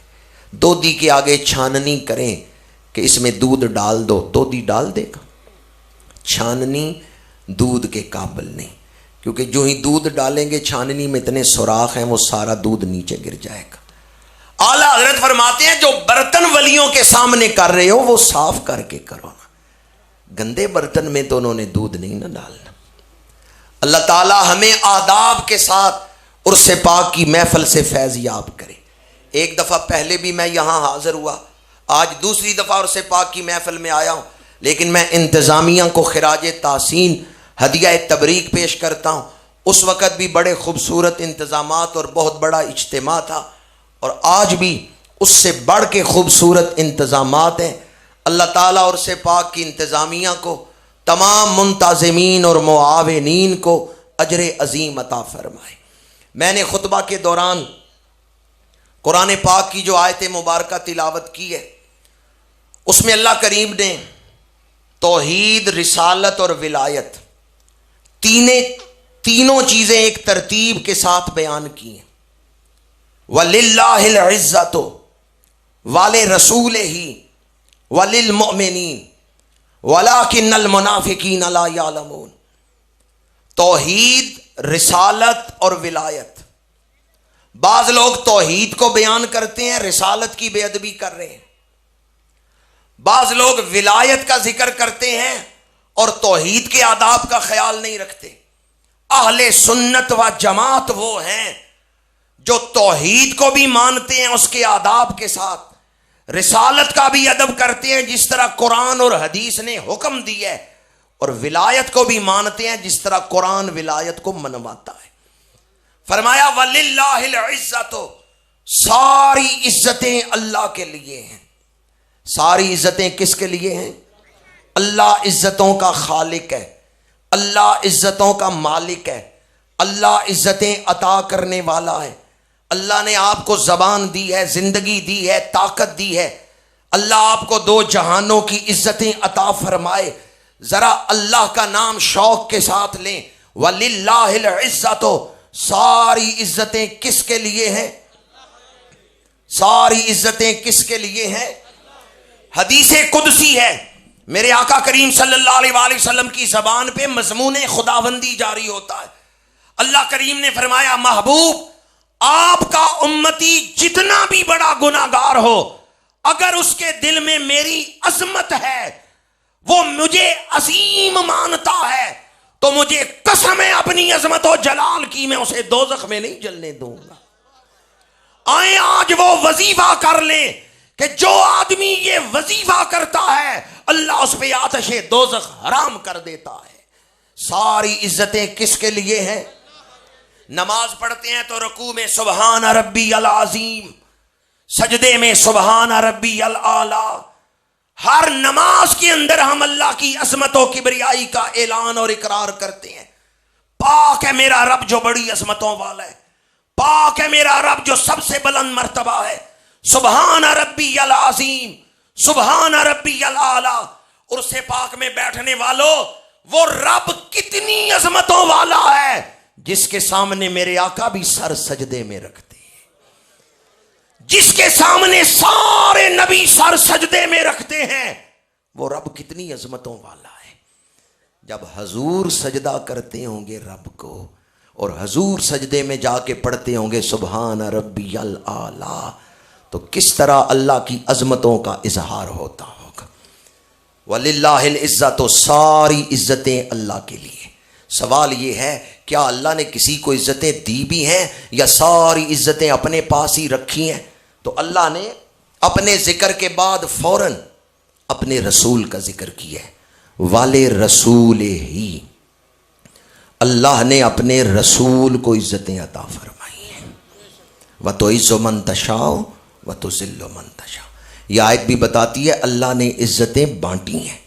[SPEAKER 2] دودھی کے آگے چھاننی کریں کہ اس میں دودھ ڈال دو، دودھی ڈال دے گا؟ چھاننی دودھ کے قابل نہیں، کیونکہ جو ہی دودھ ڈالیں گے چھاننی میں اتنے سوراخ ہیں وہ سارا دودھ نیچے گر جائے گا۔ اعلیٰ حضرت فرماتے ہیں جو برتن ولیوں کے سامنے کر رہے ہو وہ صاف کر کے کرو نا، گندے برتن میں تو انہوں نے دودھ نہیں نہ ڈالنا۔ اللہ تعالی ہمیں آداب کے ساتھ عرس پاک کی محفل سے فیض یاب کرے۔ ایک دفعہ پہلے بھی میں یہاں حاضر ہوا، آج دوسری دفعہ عرص پاک کی محفل میں آیا ہوں، لیکن میں انتظامیہ کو خراج تحسین ہدیہ تبریک پیش کرتا ہوں۔ اس وقت بھی بڑے خوبصورت انتظامات اور بہت بڑا اجتماع تھا، اور آج بھی اس سے بڑھ کے خوبصورت انتظامات ہیں۔ اللہ تعالیٰ عرص پاک کی انتظامیہ کو، تمام منتظمین اور معاونین کو اجر عظیم عطا فرمائے۔ میں نے خطبہ کے دوران قرآن پاک کی جو آیت مبارکہ تلاوت کی ہے، اس میں اللہ کریم نے توحید، رسالت اور ولایت تینوں چیزیں ایک ترتیب کے ساتھ بیان کی ہیں۔ وَلِلَّهِ الْعِزَّةُ وَلِرَسُولِهِ وَلِلْمُؤْمِنِينَ وَلَكِنَّ الْمُنَافِقِينَ لَا يَعْلَمُونَ۔ توحید، رسالت اور ولایت۔ بعض لوگ توحید کو بیان کرتے ہیں، رسالت کی بے ادبی کر رہے ہیں۔ بعض لوگ ولایت کا ذکر کرتے ہیں اور توحید کے آداب کا خیال نہیں رکھتے۔ اہل سنت و جماعت وہ ہیں جو توحید کو بھی مانتے ہیں اس کے آداب کے ساتھ، رسالت کا بھی ادب کرتے ہیں جس طرح قرآن اور حدیث نے حکم دیا ہے، اور ولایت کو بھی مانتے ہیں جس طرح قرآن ولایت کو منواتا ہے۔ فرمایا وَلِلَّهِ الْعِزَّةُ، ساری عزتیں اللہ کے لیے ہیں۔ ساری عزتیں کس کے لیے ہیں؟ اللہ عزتوں کا خالق ہے، اللہ عزتوں کا مالک ہے، اللہ عزتیں عطا کرنے والا ہے۔ اللہ نے آپ کو زبان دی ہے، زندگی دی ہے، طاقت دی ہے۔ اللہ آپ کو دو جہانوں کی عزتیں عطا فرمائے۔ ذرا اللہ کا نام شوق کے ساتھ لیں، وَلِلَّهِ الْعِزَّةُ، ساری عزتیں کس کے لیے ہیں؟ ساری عزتیں کس کے لیے ہیں؟ حدیث قدسی ہے، میرے آقا کریم صلی اللہ علیہ وآلہ وسلم کی زبان پہ مضمون خداوندی جاری ہوتا ہے۔ اللہ کریم نے فرمایا محبوب، آپ کا امتی جتنا بھی بڑا گناہگار ہو، اگر اس کے دل میں میری عظمت ہے، وہ مجھے عظیم مانتا ہے، تو مجھے قسم ہے اپنی عظمت و جلال کی، میں اسے دوزخ میں نہیں جلنے دوں گا۔ آئیں آج وہ وظیفہ کر لیں کہ جو آدمی یہ وظیفہ کرتا ہے اللہ اس پہ آتش دوزخ حرام کر دیتا ہے۔ ساری عزتیں کس کے لیے ہیں؟ نماز پڑھتے ہیں تو رکوع میں سبحان ربی العظیم، سجدے میں سبحان ربی الاعلی۔ ہر نماز کے اندر ہم اللہ کی عظمت و کبریائی کا اعلان اور اقرار کرتے ہیں۔ پاک ہے میرا رب جو بڑی عظمتوں والا ہے، پاک ہے میرا رب جو سب سے بلند مرتبہ ہے۔ سبحان ربی العظیم، سبحان ربی الاعلی۔ عرص پاک میں بیٹھنے والوں، وہ رب کتنی عظمتوں والا ہے جس کے سامنے میرے آقا بھی سر سجدے میں رکھتے ہیں، جس کے سامنے سارے نبی سر سجدے میں رکھتے ہیں، وہ رب کتنی عظمتوں والا ہے۔ جب حضور سجدہ کرتے ہوں گے رب کو، اور حضور سجدے میں جا کے پڑھتے ہوں گے سبحان ربی الاعلی، تو کس طرح اللہ کی عظمتوں کا اظہار ہوتا ہوگا۔ وَلِلَّهِ الْعِزَّةُ، ساری عزتیں اللہ کے لیے۔ سوال یہ ہے کیا اللہ نے کسی کو عزتیں دی بھی ہیں یا ساری عزتیں اپنے پاس ہی رکھی ہیں؟ تو اللہ نے اپنے ذکر کے بعد فوراً اپنے رسول کا ذکر کیا ہے۔ والے رسول ہی، اللہ نے اپنے رسول کو عزتیں عطا فرمائی ہیں۔ وَتُعِزُّ مَن تَشَاءُ وَتُذِلُّ مَن تَشَاءُ، یہ آیت بھی بتاتی ہے اللہ نے عزتیں بانٹی ہیں،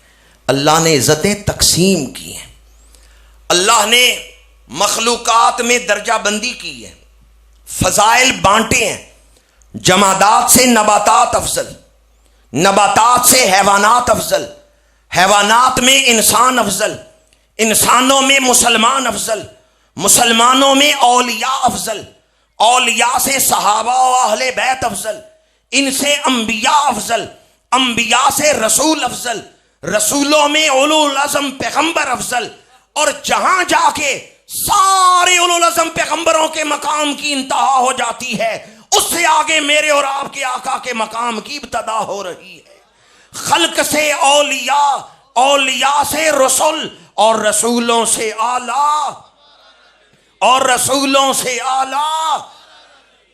[SPEAKER 2] اللہ نے عزتیں تقسیم کی ہیں، اللہ نے مخلوقات میں درجہ بندی کی ہے، فضائل بانٹے ہیں۔ جمادات سے نباتات افضل، نباتات سے حیوانات افضل، حیوانات میں انسان افضل، انسانوں میں مسلمان افضل، مسلمانوں میں اولیاء افضل، اولیاء سے صحابہ و اہل بیت افضل، ان سے انبیاء افضل، انبیاء سے رسول افضل، رسولوں میں اولو العزم پیغمبر افضل، اور جہاں جا کے سارے اولو العزم پیغمبروں کے مقام کی انتہا ہو جاتی ہے، اس سے آگے میرے اور آپ کے آقا کے مقام کی ابتدا ہو رہی ہے۔ خلق سے اولیاء، اولیاء سے رسول، اور رسولوں سے اعلیٰ، اور رسولوں سے اعلیٰ۔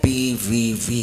[SPEAKER 2] PVV,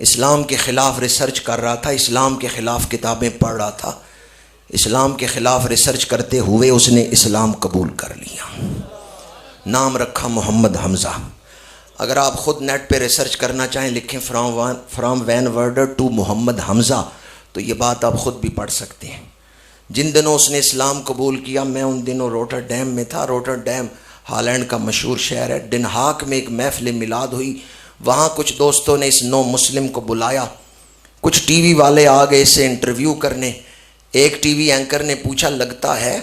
[SPEAKER 2] اسلام کے خلاف ریسرچ کر رہا تھا، اسلام کے خلاف کتابیں پڑھ رہا تھا، اسلام کے خلاف ریسرچ کرتے ہوئے اس نے اسلام قبول کر لیا، نام رکھا محمد حمزہ۔ اگر آپ خود نیٹ پہ ریسرچ کرنا چاہیں لکھیں فرام وین ورڈر ٹو محمد حمزہ، تو یہ بات آپ خود بھی پڑھ سکتے ہیں۔ جن دنوں اس نے اسلام قبول کیا، میں ان دنوں روٹرڈیم میں تھا۔ روٹرڈیم ہالینڈ کا مشہور شہر ہے۔ ڈن ہاک میں ایک محفل میلاد ہوئی، وہاں کچھ دوستوں نے اس نو مسلم کو بلایا، کچھ ٹی وی والے آ گئے اسے انٹرویو کرنے۔ ایک ٹی وی اینکر نے پوچھا، لگتا ہے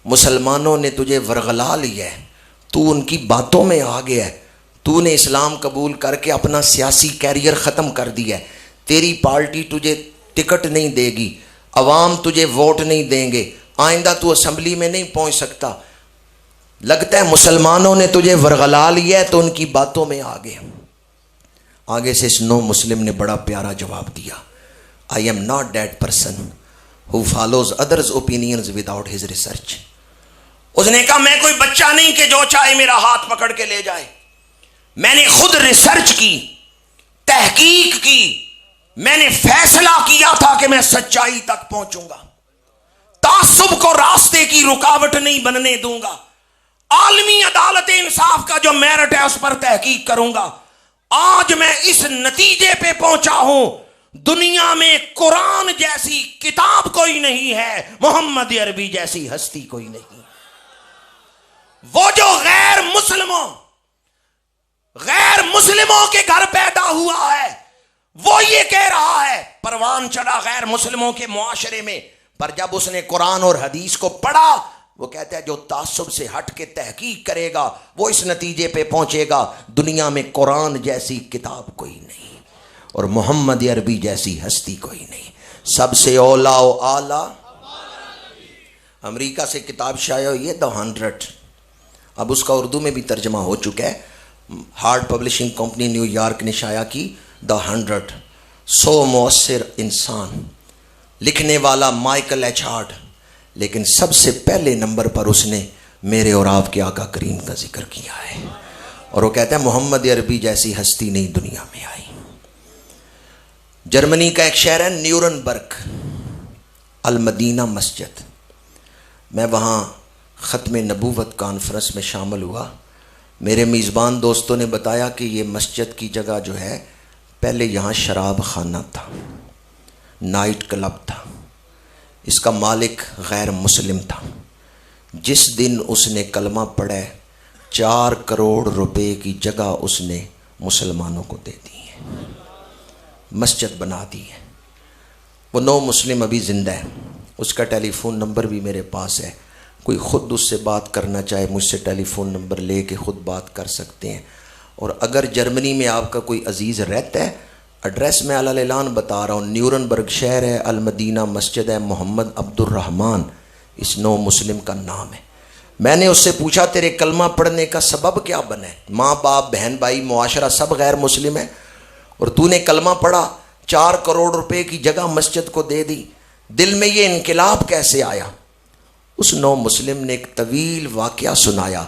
[SPEAKER 2] مسلمانوں نے تجھے ورغلا لیا ہے، تو ان کی باتوں میں آ گیا ہے، تو نے اسلام قبول کر کے اپنا سیاسی کیریئر ختم کر دیا ہے، تیری پارٹی تجھے ٹکٹ نہیں دے گی، عوام تجھے ووٹ نہیں دیں گے، آئندہ تو اسمبلی میں نہیں پہنچ سکتا، لگتا ہے مسلمانوں نے تجھے ورغلا لیا ہے، تو ان کی باتوں میں آ گیا۔ آگے سے اس نو مسلم نے بڑا پیارا جواب دیا، I am not that person who follows others' opinions without his research۔ اس نے کہا میں کوئی بچہ نہیں کہ جو چاہے میرا ہاتھ پکڑ کے لے جائے، میں نے خود ریسرچ کی، تحقیق کی، میں نے فیصلہ کیا تھا کہ میں سچائی تک پہنچوں گا، تعصب کو راستے کی رکاوٹ نہیں بننے دوں گا، عالمی عدالت انصاف کا جو میرٹ ہے اس پر تحقیق کروں گا۔ آج میں اس نتیجے پہ پہنچا ہوں، دنیا میں قرآن جیسی کتاب کوئی نہیں ہے، محمد عربی جیسی ہستی کوئی نہیں۔ وہ جو غیر مسلموں کے گھر پیدا ہوا ہے، وہ یہ کہہ رہا ہے، پروان چڑھا غیر مسلموں کے معاشرے میں، پر جب اس نے قرآن اور حدیث کو پڑھا، وہ کہتا ہے جو تعصب سے ہٹ کے تحقیق کرے گا وہ اس نتیجے پہ پہنچے گا، دنیا میں قرآن جیسی کتاب کوئی نہیں اور محمد عربی جیسی ہستی کوئی نہیں، سب سے اولا و اعلیٰ۔ امریکہ سے کتاب شائع ہوئی ہے The 100، اب اس کا اردو میں بھی ترجمہ ہو چکا ہے، hard publishing company new York نے شائع کی The 100، 100 مؤثر انسان، لکھنے والا مائیکل ایچ ہارٹ، لیکن سب سے پہلے نمبر پر اس نے میرے اور آپ کے آقا کریم کا ذکر کیا ہے، اور وہ کہتا ہے محمد عربی جیسی ہستی نہیں دنیا میں آئی۔ جرمنی کا ایک شہر ہے نیورنبرگ، المدینہ مسجد، میں وہاں ختم نبوت کانفرنس میں شامل ہوا۔ میرے میزبان دوستوں نے بتایا کہ یہ مسجد کی جگہ جو ہے، پہلے یہاں شراب خانہ تھا، نائٹ کلب تھا، اس کا مالک غیر مسلم تھا۔ جس دن اس نے کلمہ پڑھا 4 کروڑ روپے کی جگہ اس نے مسلمانوں کو دے دی ہے، مسجد بنا دی ہے۔ وہ نو مسلم ابھی زندہ ہے، اس کا ٹیلی فون نمبر بھی میرے پاس ہے، کوئی خود اس سے بات کرنا چاہے مجھ سے ٹیلی فون نمبر لے کے خود بات کر سکتے ہیں۔ اور اگر جرمنی میں آپ کا کوئی عزیز رہتا ہے، ایڈریس میں علی اعلان بتا رہا ہوں، نیورنبرگ شہر ہے، المدینہ مسجد ہے، محمد عبد الرحمن اس نو مسلم کا نام ہے۔ میں نے اس سے پوچھا تیرے کلمہ پڑھنے کا سبب کیا بنا ہے؟ ماں باپ بہن بھائی معاشرہ سب غیر مسلم ہے، اور تو نے کلمہ پڑھا 4 کروڑ روپے کی جگہ مسجد کو دے دی، دل میں یہ انقلاب کیسے آیا؟ اس نو مسلم نے ایک طویل واقعہ سنایا،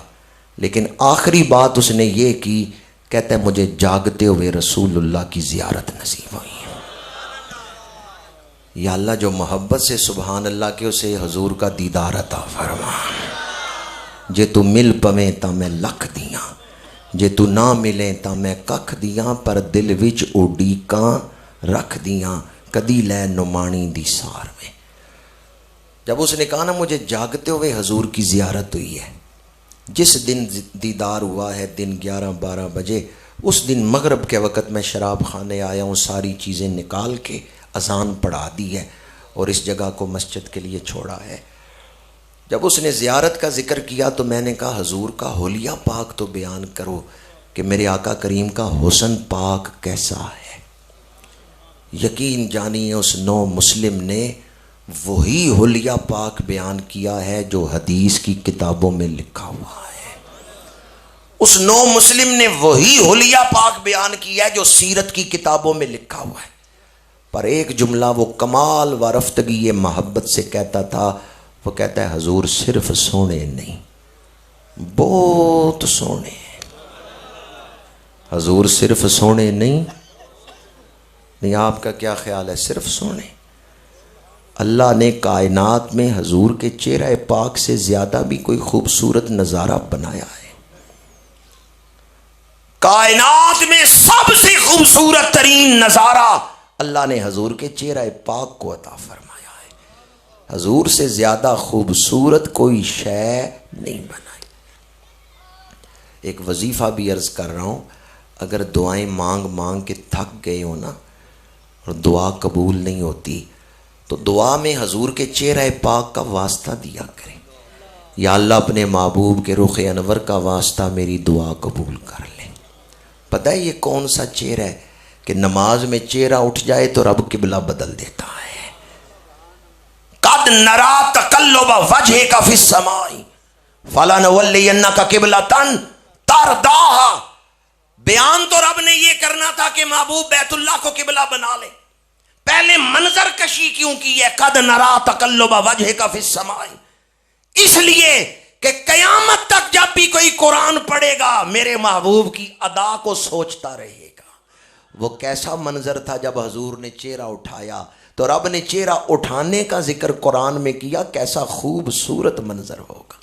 [SPEAKER 2] لیکن آخری بات اس نے یہ کی، کہتا ہے مجھے جاگتے ہوئے رسول اللہ کی زیارت نصیب ہوئی ہے۔ یا اللہ جو محبت سے سبحان اللہ کے اسے حضور کا دیدار عطا فرما، جے تو مل پویں تا میں لکھ دیاں، جے تو نہ ملیں تا میں ککھ دیاں، پر دل وچ اڈیکاں رکھ دیاں، کدی لے نمانی دی سار میں۔ جب اس نے کہا نا مجھے جاگتے ہوئے حضور کی زیارت ہوئی ہے، جس دن دیدار ہوا ہے دن 11-12 بجے، اس دن مغرب کے وقت میں شراب خانے آیا ہوں، ساری چیزیں نکال کے اذان پڑھا دی ہے اور اس جگہ کو مسجد کے لیے چھوڑا ہے۔ جب اس نے زیارت کا ذکر کیا تو میں نے کہا حضور کا حلیہ پاک تو بیان کرو کہ میرے آقا کریم کا حسن پاک کیسا ہے۔ یقین جانیے اس نو مسلم نے وہی حلیہ پاک بیان کیا ہے جو حدیث کی کتابوں میں لکھا ہوا ہے۔ اس نو مسلم نے وہی حلیہ پاک بیان کیا ہے جو سیرت کی کتابوں میں لکھا ہوا ہے، پر ایک جملہ وہ کمال و رفتگی محبت سے کہتا تھا، وہ کہتا ہے حضور صرف سونے نہیں، بہت سونے، حضور صرف سونے نہیں نہیں آپ کا کیا خیال ہے؟ صرف سونے؟ اللہ نے کائنات میں حضور کے چہرہ پاک سے زیادہ بھی کوئی خوبصورت نظارہ بنایا ہے؟ کائنات میں سب سے خوبصورت ترین نظارہ اللہ نے حضور کے چہرہ پاک کو عطا فرمایا ہے۔ حضور سے زیادہ خوبصورت کوئی شے نہیں بنائی۔ ایک وظیفہ بھی عرض کر رہا ہوں، اگر دعائیں مانگ مانگ کے تھک گئے ہو نا اور دعا قبول نہیں ہوتی تو دعا میں حضور کے چہرہ پاک کا واسطہ دیا کریں، یا اللہ اپنے محبوب کے رخ انور کا واسطہ میری دعا قبول کر لیں۔ پتہ ہے یہ کون سا چہرہ ہے کہ نماز میں چہرہ اٹھ جائے تو رب قبلہ بدل دیتا ہے۔ قد نرا تقلب وجهك فی السماء فلنولینک قبلۃ ترضاھا۔ بیان تو رب نے یہ کرنا تھا کہ محبوب بیت اللہ کو قبلہ بنا لے، پہلے منظر کشی کیوں کی ہے؟ قد نرا تقلب وجهك فی السماء، اس لیے کہ قیامت تک جب بھی کوئی قرآن پڑھے گا میرے محبوب کی ادا کو سوچتا رہے گا۔ وہ کیسا منظر تھا جب حضور نے چہرہ اٹھایا تو رب نے چہرہ اٹھانے کا ذکر قرآن میں کیا، کیسا خوبصورت منظر ہوگا۔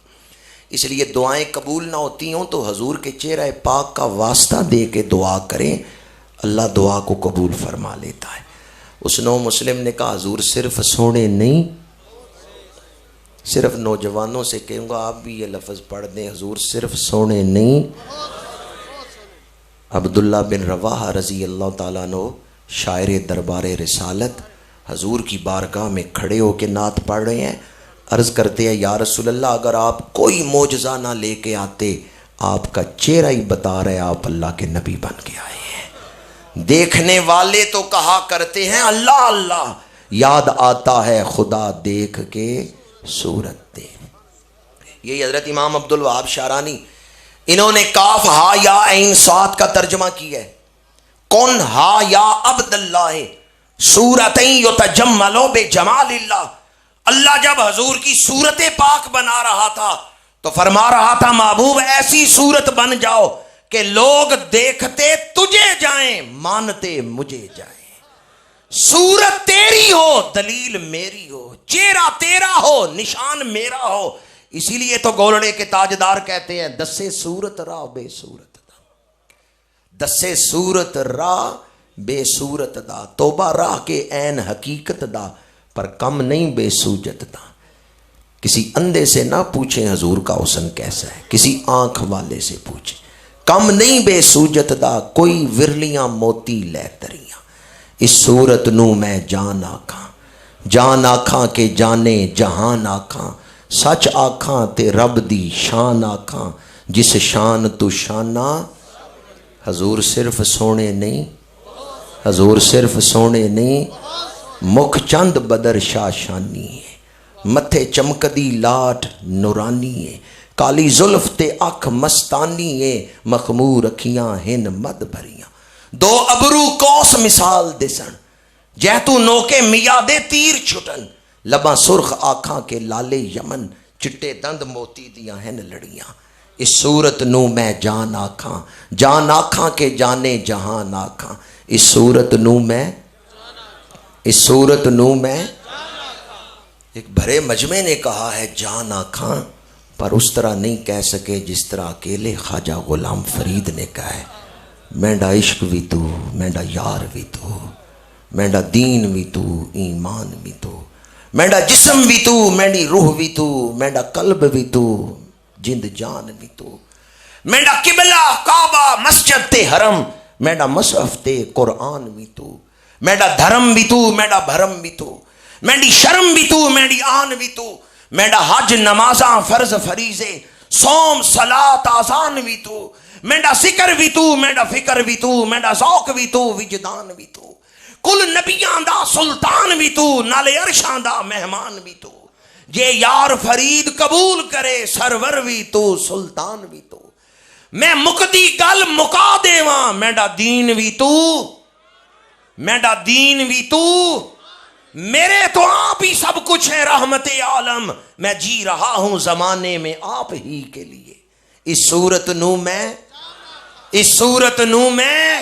[SPEAKER 2] اس لیے دعائیں قبول نہ ہوتی ہوں تو حضور کے چہرہ پاک کا واسطہ دے کے دعا کریں، اللہ دعا کو قبول فرما لیتا ہے۔ اس نو مسلم نے کہا حضور صرف سونے نہیں، صرف نوجوانوں سے کہوں گا آپ بھی یہ لفظ پڑھ دیں، حضور صرف سونے نہیں۔ عبداللہ بن رواحہ رضی اللہ تعالیٰ عنہ شاعر دربار رسالت حضور کی بارگاہ میں کھڑے ہو کے نعت پڑھ رہے ہیں، عرض کرتے ہیں یا رسول اللہ اگر آپ کوئی معجزہ نہ لے کے آتے، آپ کا چہرہ ہی بتا رہے آپ اللہ کے نبی بن کے آئے ہیں۔ دیکھنے والے تو کہا کرتے ہیں اللہ اللہ، یاد آتا ہے خدا دیکھ کے صورت دے۔ یہی حضرت امام عبد الوہاب شارانی، انہوں نے کاف ہا یا عین صاد کا ترجمہ کیا ہے، کن ہا یا عبد اللہ صورتیں یتجملو بجمال اللہ۔ اللہ جب حضور کی صورت پاک بنا رہا تھا تو فرما رہا تھا محبوب ایسی صورت بن جاؤ کہ لوگ دیکھتے تجھے جائیں مانتے مجھے جائیں۔ صورت تیری ہو دلیل میری ہو، چہرہ تیرا ہو نشان میرا ہو۔ اسی لیے تو گولڑے کے تاجدار کہتے ہیں دسے صورت راہ بے صورت دا، دسے صورت راہ بے صورت دا، توبہ راہ کے عین حقیقت دا، پر کم نہیں بے سوجت دا۔ کسی اندھے سے نہ پوچھیں حضور کا حسن کیسا ہے، کسی آنکھ والے سے پوچھیں۔ کم نہیں بے سوجت دا، کوئی ورلیاں موتی لے تریاں، اس صورت نو میں جان آکھاں، جان آکھاں کے جانے جہان آکھاں، سچ آکھاں تے رب دی شان آکھاں، جس شان تو شانہ۔ حضور صرف سونے نہیں، حضور صرف سونے نہیں، مکھ چند بدر شاہ شانی ہے، متھے چمکدی لاٹ نورانی ہے، کالی زلف تے اکھ مستانی ہے، مخمور اکھیاں ہن مد بھریاں، دو ابرو کوس مثال دسن، جہتو نوکے میادے تیر چھٹن، لباں سرخ آکھاں کے لالے یمن، چٹے دند موتی دیاں ہن لڑیاں۔ اس صورت نو میں جان آکھاں، جان آکھاں کے جانے جہان آکھاں، اس صورت نو میں، اس صورت نو میں۔ ایک بھرے مجمع نے کہا ہے جان آکھاں، پر اس طرح نہیں کہہ سکے جس طرح اکیلے خواجہ غلام فرید نے کہا ہے، مینڈا عشق بھی تو، مینڈا یار بھی تو، مینڈا دین بھی تو، ایمان بھی تو، مینڈا جسم بھی تو، مینڈی روح بھی تو، مینڈا قلب بھی تو، جند جان بھی تو، مینڈا قبلہ کعبہ مسجد تے حرم، مینڈا مصحف تے قرآن بھی تو، مینڈا دھرم بھی تو، مینڈا بھرم بھی تو، مینڈی شرم بھی تو، مینڈی آن بھی تو، مینڈا حج نمازاں فرض فریضے صوم صلاۃ آزان بھی تو، مینڈا ذکر بھی تو، مینڈا فکر بھی تو، مینڈا ذوق بھی تو، وجدان بھی تو، کل نبیاں دا سلطان بھی تو، نالے عرشاں دا مہمان بھی تو، یہ یار فرید قبول کرے سرور بھی تو، سلطان بھی تو، میں مکدی گل مکا دیواں، مینڈا دین بھی تو، مینڈا دین بھی تو، میرے تو آپ ہی سب کچھ ہے رحمت عالم، میں جی رہا ہوں زمانے میں آپ ہی کے لیے۔ اس صورت نو میں، اس صورت نو میں،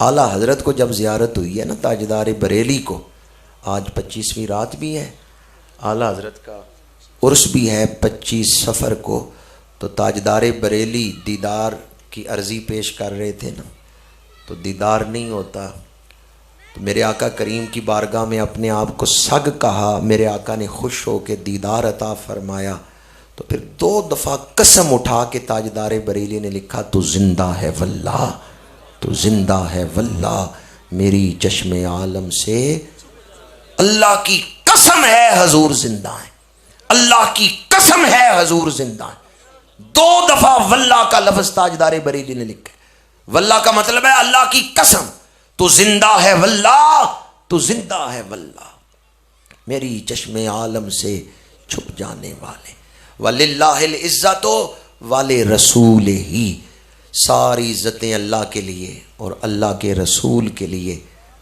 [SPEAKER 2] اعلیٰ حضرت کو جب زیارت ہوئی ہے نا تاجدار بریلی کو، آج 25ویں رات بھی ہے، اعلیٰ حضرت کا عرس بھی ہے 25 صفر کو، تو تاجدار بریلی دیدار کی عرضی پیش کر رہے تھے نا، تو دیدار نہیں ہوتا، تو میرے آقا کریم کی بارگاہ میں اپنے آپ کو سگ کہا، میرے آقا نے خوش ہو کے دیدار عطا فرمایا، تو پھر 2 دفعہ قسم اٹھا کے تاجدار بریلی نے لکھا تو زندہ ہے واللہ، تو زندہ ہے واللہ میری چشم عالم سے، اللہ کی قسم ہے حضور زندہ ہے، اللہ کی قسم ہے حضور زندہ ہے۔ 2 دفعہ واللہ کا لفظ تاجدار بریلی نے لکھا ہے۔ واللہ کا مطلب ہے اللہ کی قسم، تو زندہ ہے واللہ، تو زندہ ہے واللہ میری چشم عالم سے چھپ جانے والے، وَلِلَّهِ الْعِزَّةُ وَلِرَسُولِ ہی، ساری عزتیں اللہ کے لیے اور اللہ کے رسول کے لیے۔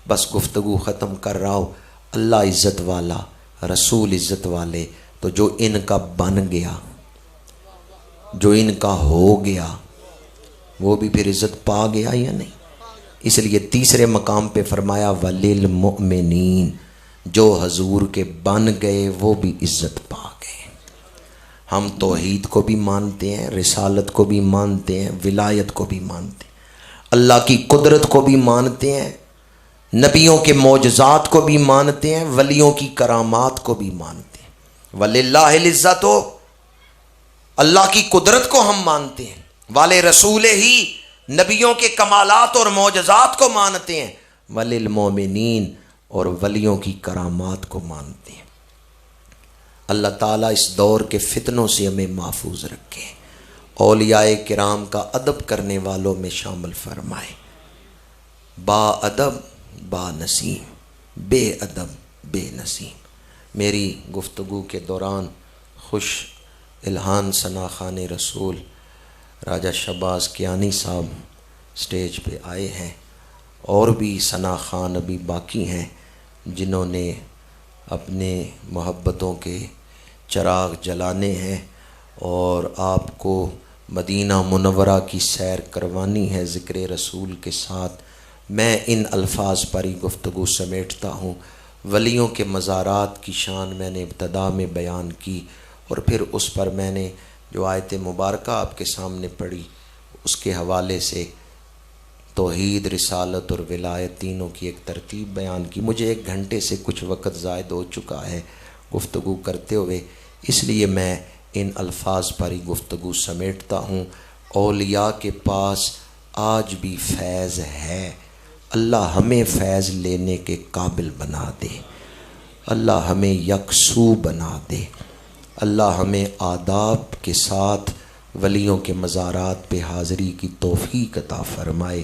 [SPEAKER 2] بس گفتگو ختم کر رہا ہوں، اللہ عزت والا، رسول عزت والے، تو جو ان کا بن گیا، جو ان کا ہو گیا، وہ بھی پھر عزت پا گیا یا نہیں؟ اس لیے تیسرے مقام پہ فرمایا وَلِلْمُؤْمِنِينَ، جو حضور کے بن گئے وہ بھی عزت پا گئے۔ ہم توحید کو بھی مانتے ہیں، رسالت کو بھی مانتے ہیں، ولایت کو بھی مانتے ہیں، اللہ کی قدرت کو بھی مانتے ہیں، نبیوں کے معجزات کو بھی مانتے ہیں، ولیوں کی کرامات کو بھی مانتے ہیں۔ وَلِلَّهِ الْعِزَّةُ، اللہ کی قدرت کو ہم مانتے ہیں، وَلِرَسُولِهِ، نبیوں کے کمالات اور معجزات کو مانتے ہیں، وَلِلْمُؤْمِنِينَ، اور ولیوں کی کرامات کو مانتے ہیں۔ اللہ تعالیٰ اس دور کے فتنوں سے ہمیں محفوظ رکھے، اولیاء کرام کا ادب کرنے والوں میں شامل فرمائے، با ادب با نسیم، بے ادب بے نسیم۔ میری گفتگو کے دوران خوش الہان ثنا خان رسول راجہ شہباز کیانی صاحب سٹیج پہ آئے ہیں، اور بھی ثنا خان ابھی باقی ہیں جنہوں نے اپنے محبتوں کے چراغ جلانے ہیں، اور آپ کو مدینہ منورہ کی سیر کروانی ہے ذکر رسول کے ساتھ۔ میں ان الفاظ پر ہی گفتگو سمیٹتا ہوں۔ ولیوں کے مزارات کی شان میں نے ابتدا میں بیان کی، اور پھر اس پر میں نے جو آیت مبارکہ آپ کے سامنے پڑھی اس کے حوالے سے توحید، رسالت اور ولایت تینوں کی ایک ترتیب بیان کی۔ مجھے 1 گھنٹے سے کچھ وقت زائد ہو چکا ہے گفتگو کرتے ہوئے، اس لیے میں ان الفاظ پر ہی گفتگو سمیٹتا ہوں۔ اولیاء کے پاس آج بھی فیض ہے، اللہ ہمیں فیض لینے کے قابل بنا دے، اللہ ہمیں یکسو بنا دے، اللہ ہمیں آداب کے ساتھ ولیوں کے مزارات پہ حاضری کی توفیق عطا فرمائے۔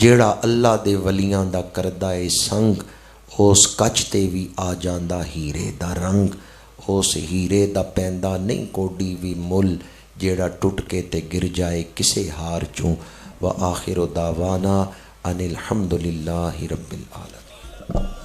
[SPEAKER 2] جیڑا اللہ دے ولیاں دا کردہ اے سنگ، اس کچ تے بھی آ جاندہ ہیرے دا رنگ، اس ہیرے دا پیندہ نہیں کوڈی وی مل، جیڑا ٹوٹ کے تے گر جائے کسے ہار چوں۔ وآخر دعوانا ان الحمدللہ رب العالمین۔